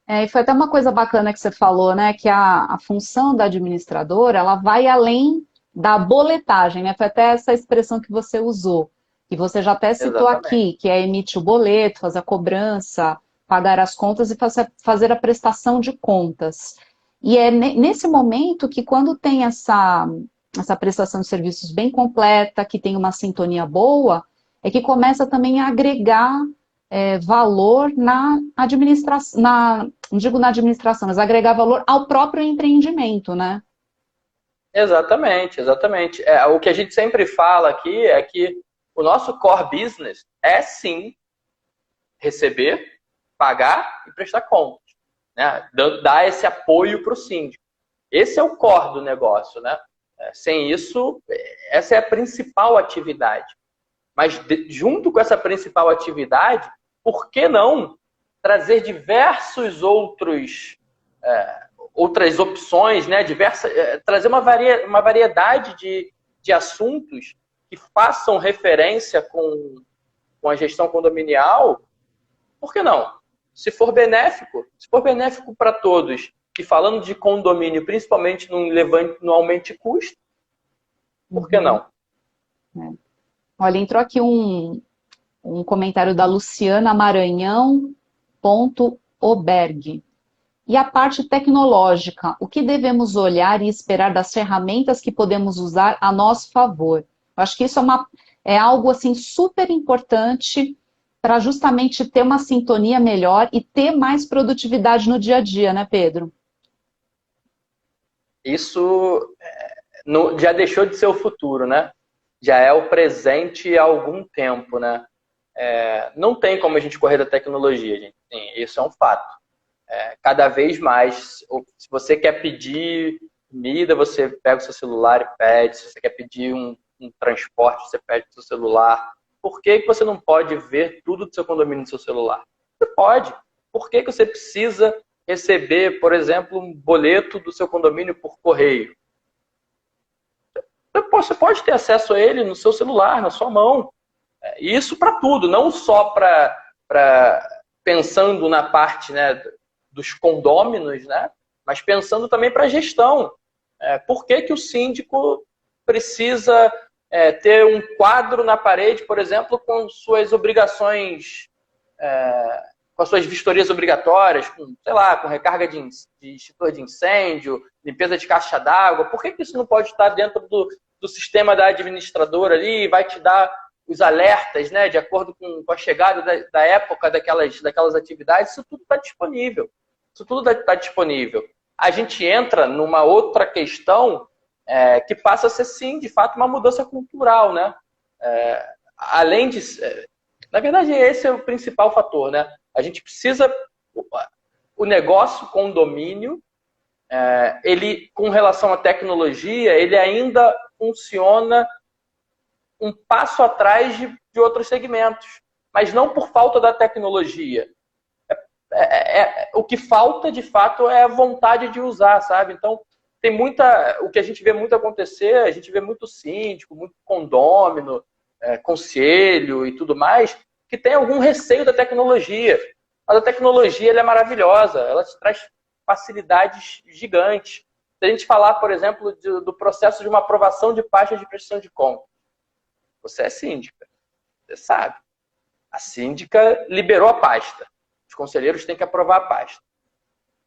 E foi até uma coisa bacana que você falou, né? Que a função da administradora, ela vai além da boletagem, né? Foi até essa expressão que você usou. E você já até citou aqui, que é emitir o boleto, fazer a cobrança, pagar as contas e fazer a prestação de contas. E é nesse momento que quando tem essa prestação de serviços bem completa, que tem uma sintonia boa, é que começa também a agregar valor na administração, não digo na administração, mas agregar valor ao próprio empreendimento, né? Exatamente, exatamente. O que a gente sempre fala aqui é que o nosso core business é, sim, receber, pagar e prestar contas, né? Dar esse apoio para o síndico. Esse é o core do negócio, né? Sem isso, essa é a principal atividade. Mas junto com essa principal atividade, por que não trazer diversos outras opções, né? Trazer uma variedade de assuntos que façam referência com a gestão condominial? Por que não? Se for benéfico para todos, e falando de condomínio, principalmente no aumento de custo, por que não? Olha, entrou aqui um comentário da Luciana Maranhão.oberg. E a parte tecnológica, o que devemos olhar e esperar das ferramentas que podemos usar a nosso favor? Eu acho que isso é algo assim, super importante para justamente ter uma sintonia melhor e ter mais produtividade no dia a dia, né, Pedro? Isso já deixou de ser o futuro, né? Já é o presente há algum tempo, né? Não tem como a gente correr da tecnologia, gente. Sim, isso é um fato. Cada vez mais, se você quer pedir comida, você pega o seu celular e pede. Se você quer pedir um transporte, você pede o seu celular. Por que você não pode ver tudo do seu condomínio no seu celular? Você pode. Por que você precisa receber, por exemplo, um boleto do seu condomínio por correio? Você pode ter acesso a ele no seu celular, na sua mão. Isso para tudo, não só pensando na parte, né, dos condôminos, né, mas pensando também para a gestão. Por que o síndico precisa ter um quadro na parede, por exemplo, com suas obrigações, com as suas vistorias obrigatórias, sei lá, com recarga de extintor de incêndio, limpeza de caixa d'água? Por que isso não pode estar dentro do sistema da administradora ali e vai te dar os alertas, né, de acordo com a chegada da época daquelas atividades? Isso tudo está disponível. Isso tudo está disponível. A gente entra numa outra questão que passa a ser, sim, de fato, uma mudança cultural, né? Além de... na verdade, esse é o principal fator, né? A gente precisa... O negócio condomínio, ele, com relação à tecnologia, ele ainda funciona um passo atrás de outros segmentos. Mas não por falta da tecnologia. O que falta, de fato, é a vontade de usar, sabe? Então, tem o que a gente vê muito acontecer, a gente vê muito síndico, muito condômino, conselho e tudo mais, que tem algum receio da tecnologia. Mas a tecnologia ela é maravilhosa, ela te traz facilidades gigantes. Se a gente falar, por exemplo, do processo de uma aprovação de pasta de prestação de contas, você é síndica, você sabe. A síndica liberou a pasta. Os conselheiros têm que aprovar a pasta.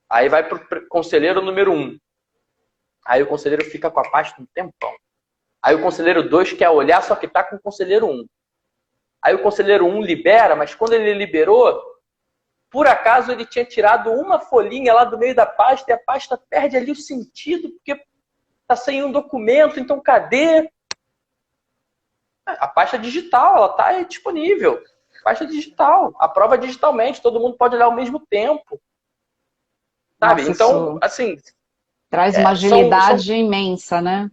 Aí vai para o conselheiro número 1. Aí o conselheiro fica com a pasta um tempão. Aí o conselheiro 2 quer olhar, só que está com o conselheiro 1. Aí o conselheiro 1 libera, mas quando ele liberou, por acaso ele tinha tirado uma folhinha lá do meio da pasta e a pasta perde ali o sentido, porque está sem um documento, então cadê? A pasta digital, ela está disponível. Pasta digital, aprova digitalmente, todo mundo pode olhar ao mesmo tempo. Sabe? Nossa, então, assim... Traz uma agilidade imensa, né?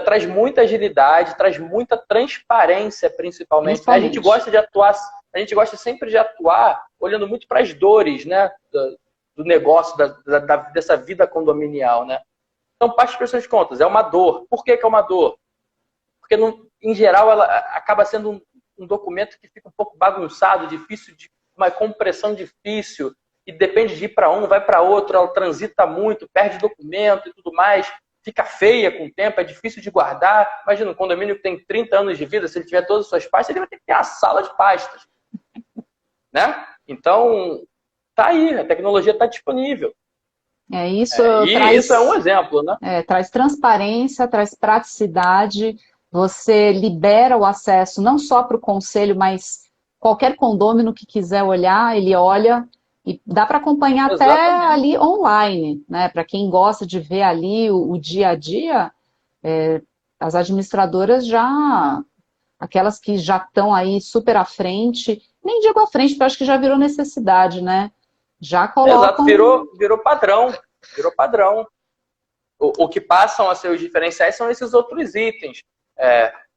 Traz muita agilidade, traz muita transparência, principalmente. A gente gosta de atuar, a gente gosta sempre de atuar olhando muito para as dores, né, do negócio, dessa vida condominial, né? Então, pasta de prestação de contas é uma dor. Por que é uma dor? Porque, em geral, ela acaba sendo um documento que fica um pouco bagunçado, difícil, de uma compressão difícil, e depende de ir para um, vai para outro, ela transita muito, perde documento e tudo mais, fica feia com o tempo, é difícil de guardar. Imagina, um condomínio que tem 30 anos de vida, se ele tiver todas as suas pastas, ele vai ter que ter a sala de pastas. Né? Então, tá aí, a tecnologia está disponível. Isso isso é um exemplo, né? Traz transparência, traz praticidade, você libera o acesso não só para o conselho, mas qualquer condômino que quiser olhar, ele olha. E dá para acompanhar até ali online, né? Para quem gosta de ver ali o dia a dia, as administradoras aquelas que já estão aí super à frente, nem digo à frente, porque eu acho que já virou necessidade, né? Já colocam... Exato, virou padrão. O que passam a ser os diferenciais são esses outros itens.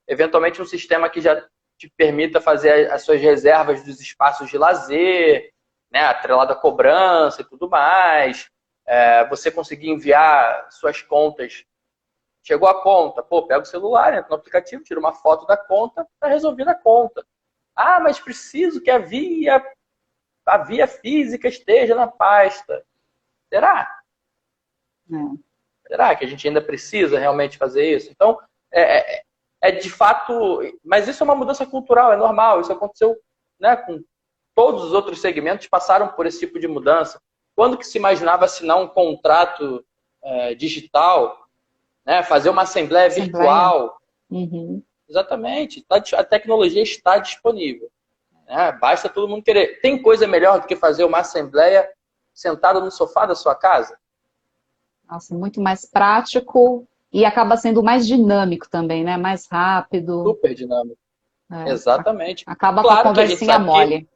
Eventualmente um sistema que já te permita fazer as suas reservas dos espaços de lazer, né, atrelado à cobrança e tudo mais, você conseguir enviar suas contas. Chegou a conta, pega o celular, entra no aplicativo, tira uma foto da conta, está resolvida a conta. Ah, mas preciso que a via física esteja na pasta. Será? Será que a gente ainda precisa realmente fazer isso? Então, de fato... Mas isso é uma mudança cultural, é normal. Isso aconteceu, né, com todos os outros segmentos passaram por esse tipo de mudança. Quando que se imaginava assinar um contrato digital, né? Fazer uma assembleia virtual? Uhum. Exatamente. A tecnologia está disponível. Né? Basta todo mundo querer. Tem coisa melhor do que fazer uma assembleia sentado no sofá da sua casa? Nossa, muito mais prático e acaba sendo mais dinâmico também, né? Mais rápido. Super dinâmico. Exatamente. Acaba com a conversinha mole.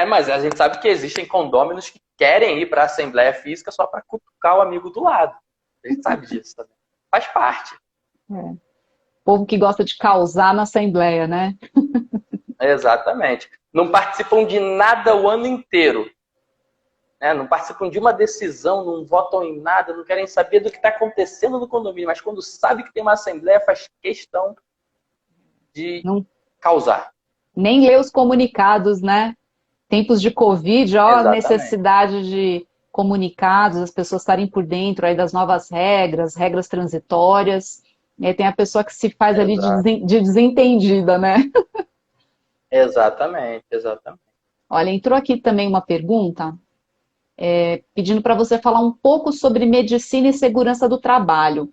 Mas a gente sabe que existem condôminos que querem ir para a assembleia física só para cutucar o amigo do lado. A gente sabe disso também. Faz parte. Povo que gosta de causar na assembleia, né? Exatamente. Não participam de nada o ano inteiro. Né? Não participam de uma decisão, não votam em nada, não querem saber do que está acontecendo no condomínio, mas quando sabe que tem uma assembleia, faz questão de causar. Nem lê os comunicados, né? Tempos de Covid, necessidade de comunicados, as pessoas estarem por dentro aí das novas regras transitórias. E aí tem a pessoa que se faz ali de desentendida, né? Exatamente. Olha, entrou aqui também uma pergunta pedindo para você falar um pouco sobre medicina e segurança do trabalho.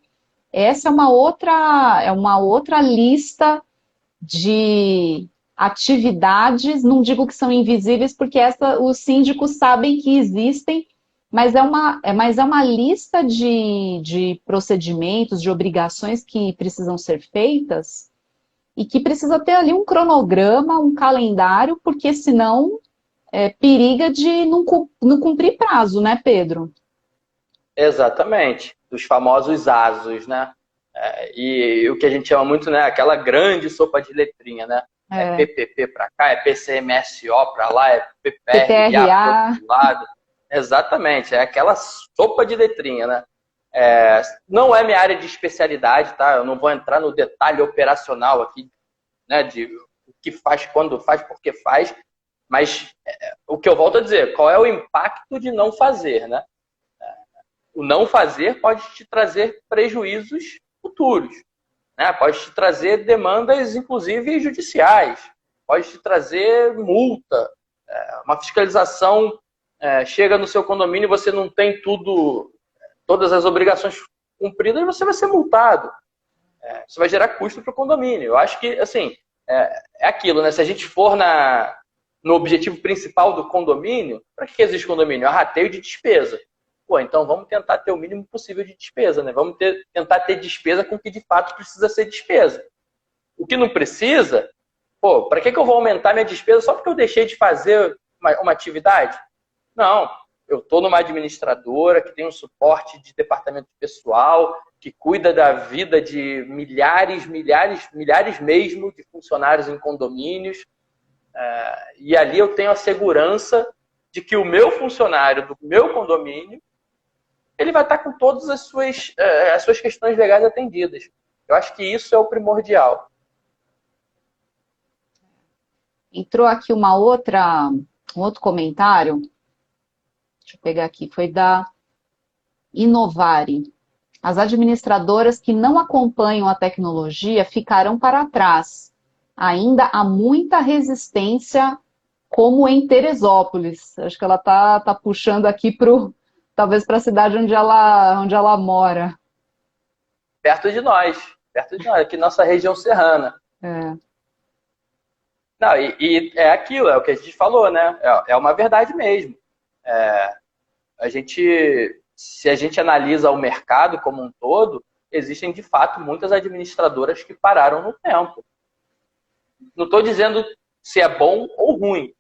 Essa é uma outra lista de atividades, não digo que são invisíveis, porque os síndicos sabem que existem, mas é uma lista de procedimentos, de obrigações que precisam ser feitas e que precisa ter ali um cronograma, um calendário, porque senão periga de não cumprir prazo, né, Pedro? Exatamente, dos famosos ASOS, né? E o que a gente chama muito, né, aquela grande sopa de letrinha, né? É PPP para cá, é PCMSO para lá, é PPRA para outro lado. Exatamente, é aquela sopa de letrinha, né? Não é minha área de especialidade, tá? Eu não vou entrar no detalhe operacional aqui, né, de o que faz, quando faz, porque faz, mas o que eu volto a dizer, qual é o impacto de não fazer, né? O não fazer pode te trazer prejuízos futuros, né? Pode te trazer demandas, inclusive judiciais, pode te trazer multa, uma fiscalização chega no seu condomínio e você não tem todas as obrigações cumpridas, você vai ser multado. Isso vai gerar custo para o condomínio. Eu acho que, assim, é aquilo, né? Se a gente for no objetivo principal do condomínio, para que existe condomínio? É rateio de despesa. Pô, então vamos tentar ter o mínimo possível de despesa, né? Vamos tentar ter despesa com o que de fato precisa ser despesa. O que não precisa, pô, para que eu vou aumentar minha despesa só porque eu deixei de fazer uma atividade? Não, eu estou numa administradora que tem um suporte de departamento pessoal, que cuida da vida de milhares mesmo de funcionários em condomínios. E ali eu tenho a segurança de que o meu funcionário do meu condomínio ele vai estar com todas as suas questões legais atendidas. Eu acho que isso é o primordial. Entrou aqui um outro comentário. Deixa eu pegar aqui. Foi da Inovare. As administradoras que não acompanham a tecnologia ficarão para trás. Ainda há muita resistência, como em Teresópolis. Acho que ela tá puxando aqui talvez para a cidade onde ela mora. Perto de nós, aqui nossa região serrana. Não, e é aquilo, é o que a gente falou, né? É uma verdade mesmo. Se a gente analisa o mercado como um todo, existem de fato muitas administradoras que pararam no tempo. Não estou dizendo se é bom ou ruim,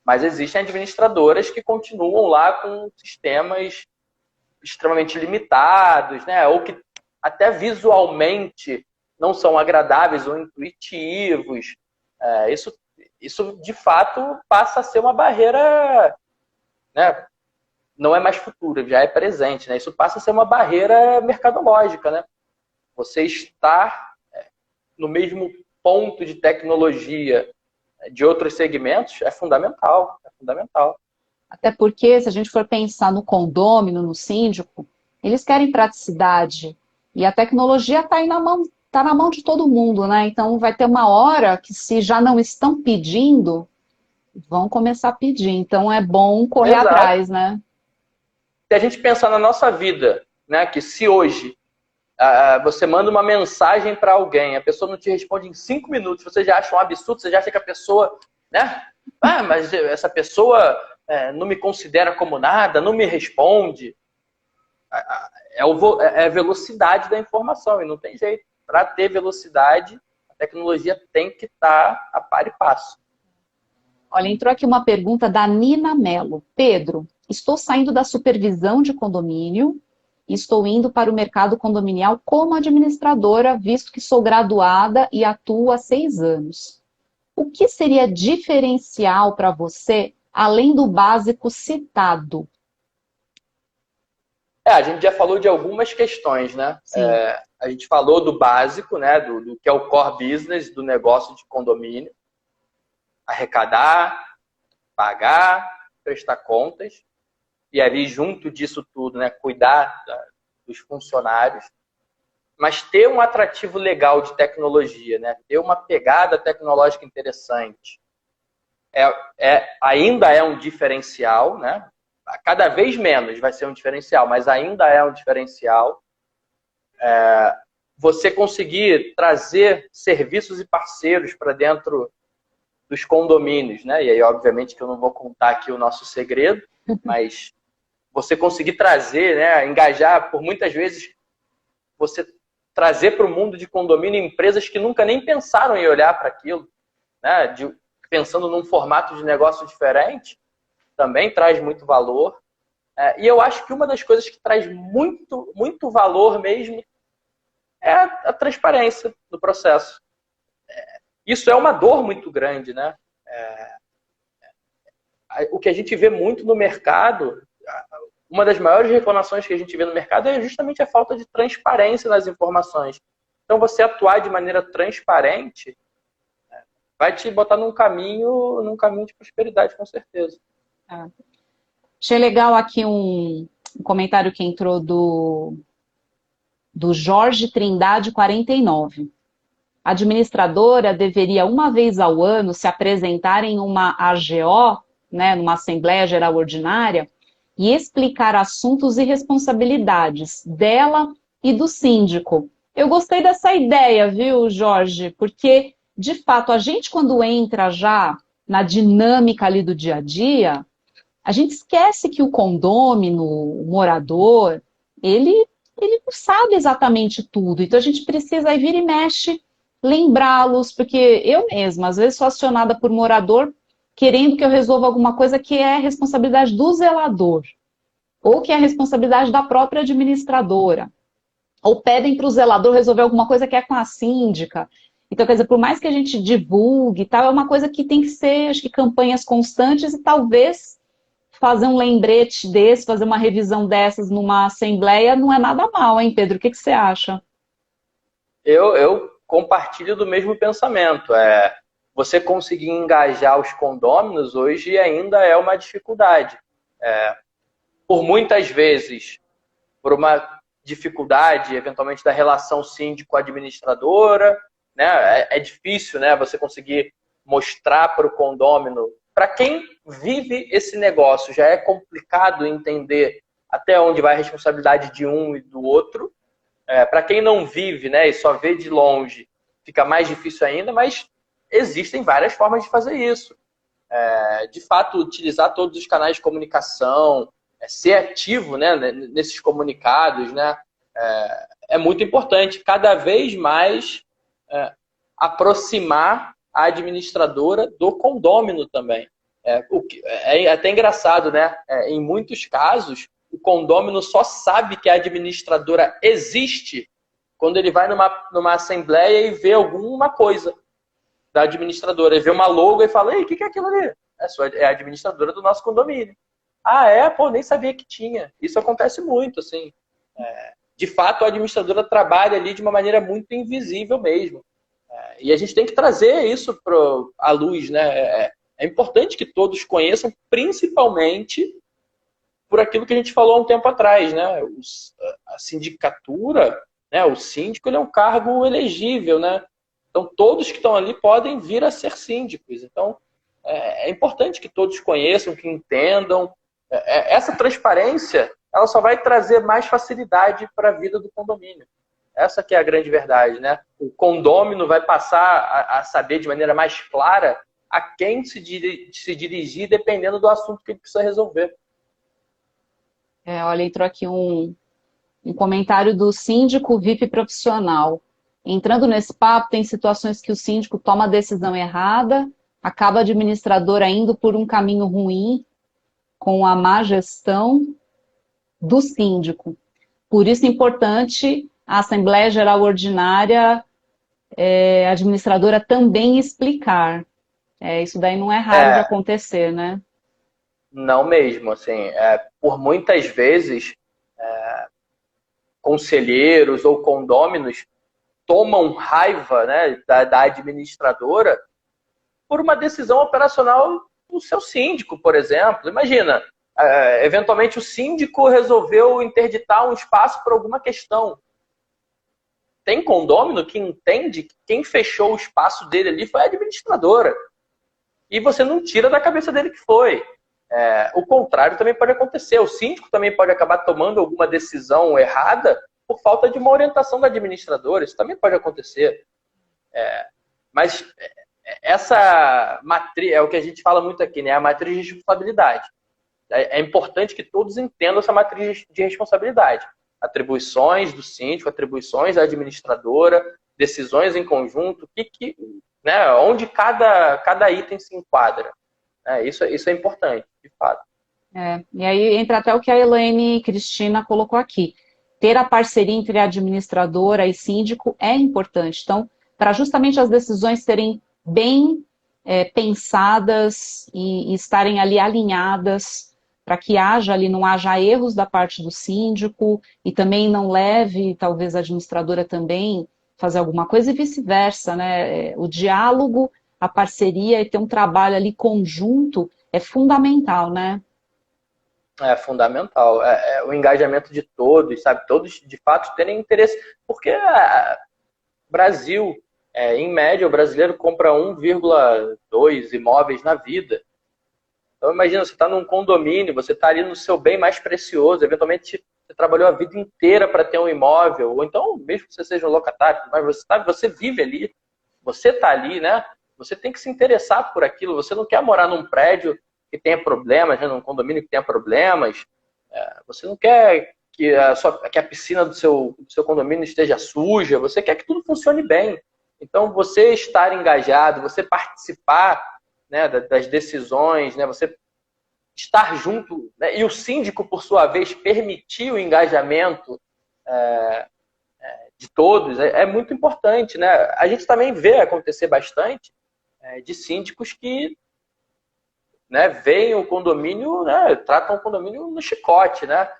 mas existem administradoras que continuam lá com sistemas extremamente limitados, né? Ou que até visualmente não são agradáveis ou intuitivos. Isso, de fato, passa a ser uma barreira, né? Não é mais futura, já é presente, né? Isso passa a ser uma barreira mercadológica, né? Você estar no mesmo ponto de tecnologia de outros segmentos é fundamental, Até porque, se a gente for pensar no condômino, no síndico, eles querem praticidade. E a tecnologia está aí na mão de todo mundo, né? Então vai ter uma hora que, se já não estão pedindo, vão começar a pedir. Então é bom correr atrás, né? Se a gente pensar na nossa vida, né, que se hoje você manda uma mensagem para alguém, a pessoa não te responde em 5 minutos, você já acha um absurdo, você já acha que a pessoa, né? Mas essa pessoa não me considera como nada, não me responde. É a velocidade da informação, e não tem jeito. Para ter velocidade, a tecnologia tem que estar a par e passo. Olha, entrou aqui uma pergunta da Nina Mello. Pedro, estou saindo da supervisão de condomínio e estou indo para o mercado condominial como administradora, visto que sou graduada e atuo há 6 anos. O que seria diferencial para você, além do básico citado? A gente já falou de algumas questões, né? A gente falou do básico, né? Do que é o core business do negócio de condomínio. Arrecadar, pagar, prestar contas. E ali, junto disso tudo, né? Cuidar dos funcionários. Mas ter um atrativo legal de tecnologia, né? Ter uma pegada tecnológica interessante. Ainda é um diferencial, né? Cada vez menos vai ser um diferencial, mas ainda é um diferencial. Você conseguir trazer serviços e parceiros para dentro dos condomínios, né? E aí, obviamente, que eu não vou contar aqui o nosso segredo, mas você conseguir trazer, né? Engajar, por muitas vezes, você trazer para o mundo de condomínio empresas que nunca nem pensaram em olhar para aquilo, né? Pensando num formato de negócio diferente, também traz muito valor. E eu acho que uma das coisas que traz muito, muito valor mesmo é a transparência do processo. Isso é uma dor muito grande, né? O que a gente vê muito no mercado, uma das maiores reclamações que a gente vê no mercado é justamente a falta de transparência nas informações. Então, você atuar de maneira transparente vai te botar num caminho de prosperidade, com certeza. É. Achei legal aqui um comentário que entrou do Jorge Trindade 49. A administradora deveria, uma vez ao ano, se apresentar em uma AGO, né, numa Assembleia Geral Ordinária, e explicar assuntos e responsabilidades dela e do síndico. Eu gostei dessa ideia, viu, Jorge? Porque, de fato, a gente, quando entra já na dinâmica ali do dia a dia, a gente esquece que o condômino, o morador, ele não sabe exatamente tudo. Então, a gente precisa aí vir e mexe, lembrá-los, porque eu mesma, às vezes, sou acionada por morador querendo que eu resolva alguma coisa que é responsabilidade do zelador, ou que é responsabilidade da própria administradora, ou pedem para o zelador resolver alguma coisa que é com a síndica. Então, quer dizer, por mais que a gente divulgue e tal, é uma coisa que tem que ser, acho que, campanhas constantes e talvez fazer um lembrete desse, fazer uma revisão dessas numa assembleia não é nada mal, hein, Pedro? O que você acha? Eu compartilho do mesmo pensamento. Você conseguir engajar os condôminos hoje ainda é uma dificuldade. Por muitas vezes, por uma dificuldade, eventualmente, da relação síndico-administradora, né? É difícil, né, você conseguir mostrar para o condômino. Para quem vive esse negócio, já é complicado entender até onde vai a responsabilidade de um e do outro. Para quem não vive, né, e só vê de longe, fica mais difícil ainda, mas existem várias formas de fazer isso. De fato, utilizar todos os canais de comunicação, ser ativo, né, nesses comunicados, né, é muito importante. Cada vez mais aproximar a administradora do condômino também. É até engraçado, né? Em muitos casos, o condômino só sabe que a administradora existe quando ele vai numa assembleia e vê alguma coisa da administradora. Ele vê uma logo e fala: ei, o que é aquilo ali? É a administradora do nosso condomínio. Ah, pô, nem sabia que tinha. Isso acontece muito, assim. De fato, a administradora trabalha ali de uma maneira muito invisível mesmo. E a gente tem que trazer isso à luz, né? É importante que todos conheçam, principalmente por aquilo que a gente falou há um tempo atrás, né? A sindicatura, né? O síndico, ele é um cargo elegível, né? Então, todos que estão ali podem vir a ser síndicos. Então, é importante que todos conheçam, que entendam. Essa transparência, ela só vai trazer mais facilidade para a vida do condomínio. Essa que é a grande verdade, né? O condômino vai passar a saber de maneira mais clara a quem se dirigir, dependendo do assunto que ele precisa resolver. Olha, entrou aqui um comentário do síndico VIP profissional. Entrando nesse papo, tem situações que o síndico toma a decisão errada, acaba a administradora indo por um caminho ruim com a má gestão do síndico. Por isso é importante a Assembleia Geral Ordinária, a administradora também explicar. Isso daí não é raro de acontecer, né? Não mesmo, assim, por muitas vezes conselheiros ou condôminos tomam raiva, né, da administradora por uma decisão operacional do seu síndico, por exemplo. Imagina, eventualmente o síndico resolveu interditar um espaço por alguma questão. Tem condômino que entende que quem fechou o espaço dele ali foi a administradora. E você não tira da cabeça dele que foi. O contrário também pode acontecer. O síndico também pode acabar tomando alguma decisão errada por falta de uma orientação da administradora. Isso também pode acontecer. Mas essa matriz, é o que a gente fala muito aqui, né? A matriz de responsabilidade. É importante que todos entendam essa matriz de responsabilidade. Atribuições do síndico, atribuições da administradora, decisões em conjunto, né, onde cada item se enquadra. Isso é importante, de fato. E aí entra até o que a Elaine Cristina colocou aqui. Ter a parceria entre administradora e síndico é importante. Então, para justamente as decisões serem bem pensadas e estarem ali alinhadas, para que não haja erros da parte do síndico e também não leve, talvez, a administradora também fazer alguma coisa e vice-versa, né? O diálogo, a parceria e ter um trabalho ali conjunto é fundamental, né? É fundamental. O engajamento de todos, sabe? Todos, de fato, terem interesse. Porque Brasil, em média, o brasileiro compra 1,2 imóveis na vida. Então, imagina, você está num condomínio, você está ali no seu bem mais precioso, eventualmente você trabalhou a vida inteira para ter um imóvel, ou então, mesmo que você seja um locatário, mas você vive ali, você está ali, né? Você tem que se interessar por aquilo, você não quer morar num prédio que tenha problemas, né? Num condomínio que tenha problemas, você não quer que a piscina do seu condomínio esteja suja, você quer que tudo funcione bem. Então, você estar engajado, você participar, né, das decisões, né, você estar junto, né, e o síndico, por sua vez, permitir o engajamento de todos, é muito importante. Né? A gente também vê acontecer bastante de síndicos que, né, veem o condomínio, né, tratam o condomínio no chicote, né?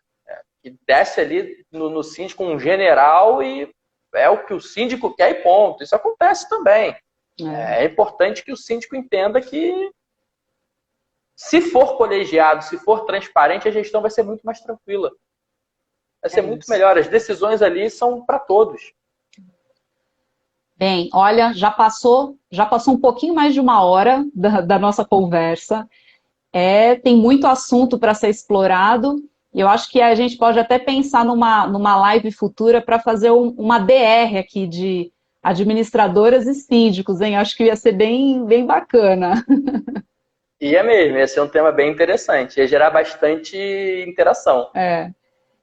Que desce ali no síndico um general e é o que o síndico quer e ponto. Isso acontece também. É importante que o síndico entenda que, se for colegiado, se for transparente, a gestão vai ser muito mais tranquila. Vai ser muito melhor. As decisões ali são para todos. Bem, olha, já passou um pouquinho mais de uma hora da nossa conversa. Tem muito assunto para ser explorado. E eu acho que a gente pode até pensar numa live futura para fazer uma DR aqui de administradoras e síndicos, hein? Acho que ia ser bem, bem bacana. E é mesmo, ia ser um tema bem interessante, ia gerar bastante interação.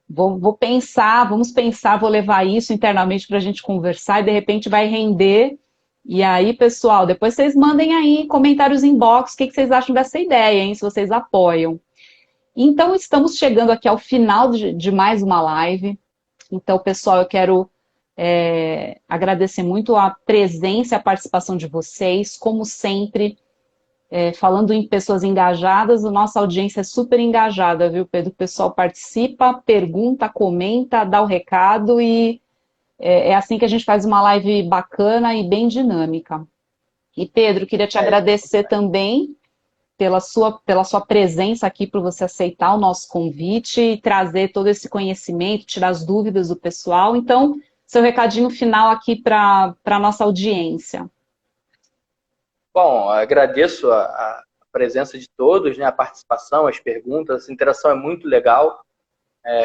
Vamos pensar, vou levar isso internamente para a gente conversar e de repente vai render. E aí, pessoal, depois vocês mandem aí comentários inbox, o que vocês acham dessa ideia, hein? Se vocês apoiam. Então, estamos chegando aqui ao final de mais uma live. Então, pessoal, eu quero agradecer muito a presença e a participação de vocês. Como sempre, falando em pessoas engajadas, a nossa audiência é super engajada, viu, Pedro? O pessoal participa, pergunta, comenta, dá o recado e é assim que a gente faz uma live bacana e bem dinâmica. E, Pedro, queria te agradecer também pela sua presença aqui, por você aceitar o nosso convite e trazer todo esse conhecimento, tirar as dúvidas do pessoal. Então, seu recadinho final aqui para a nossa audiência. Bom, agradeço a presença de todos, né, a participação, as perguntas, a interação é muito legal.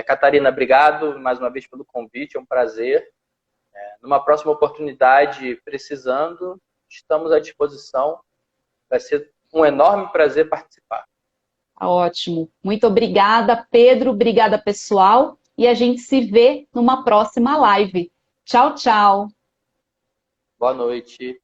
Catarina, obrigado mais uma vez pelo convite, é um prazer. Numa próxima oportunidade, precisando, estamos à disposição. Vai ser um enorme prazer participar. Ótimo. Muito obrigada, Pedro. Obrigada, pessoal. E a gente se vê numa próxima live. Tchau, tchau. Boa noite.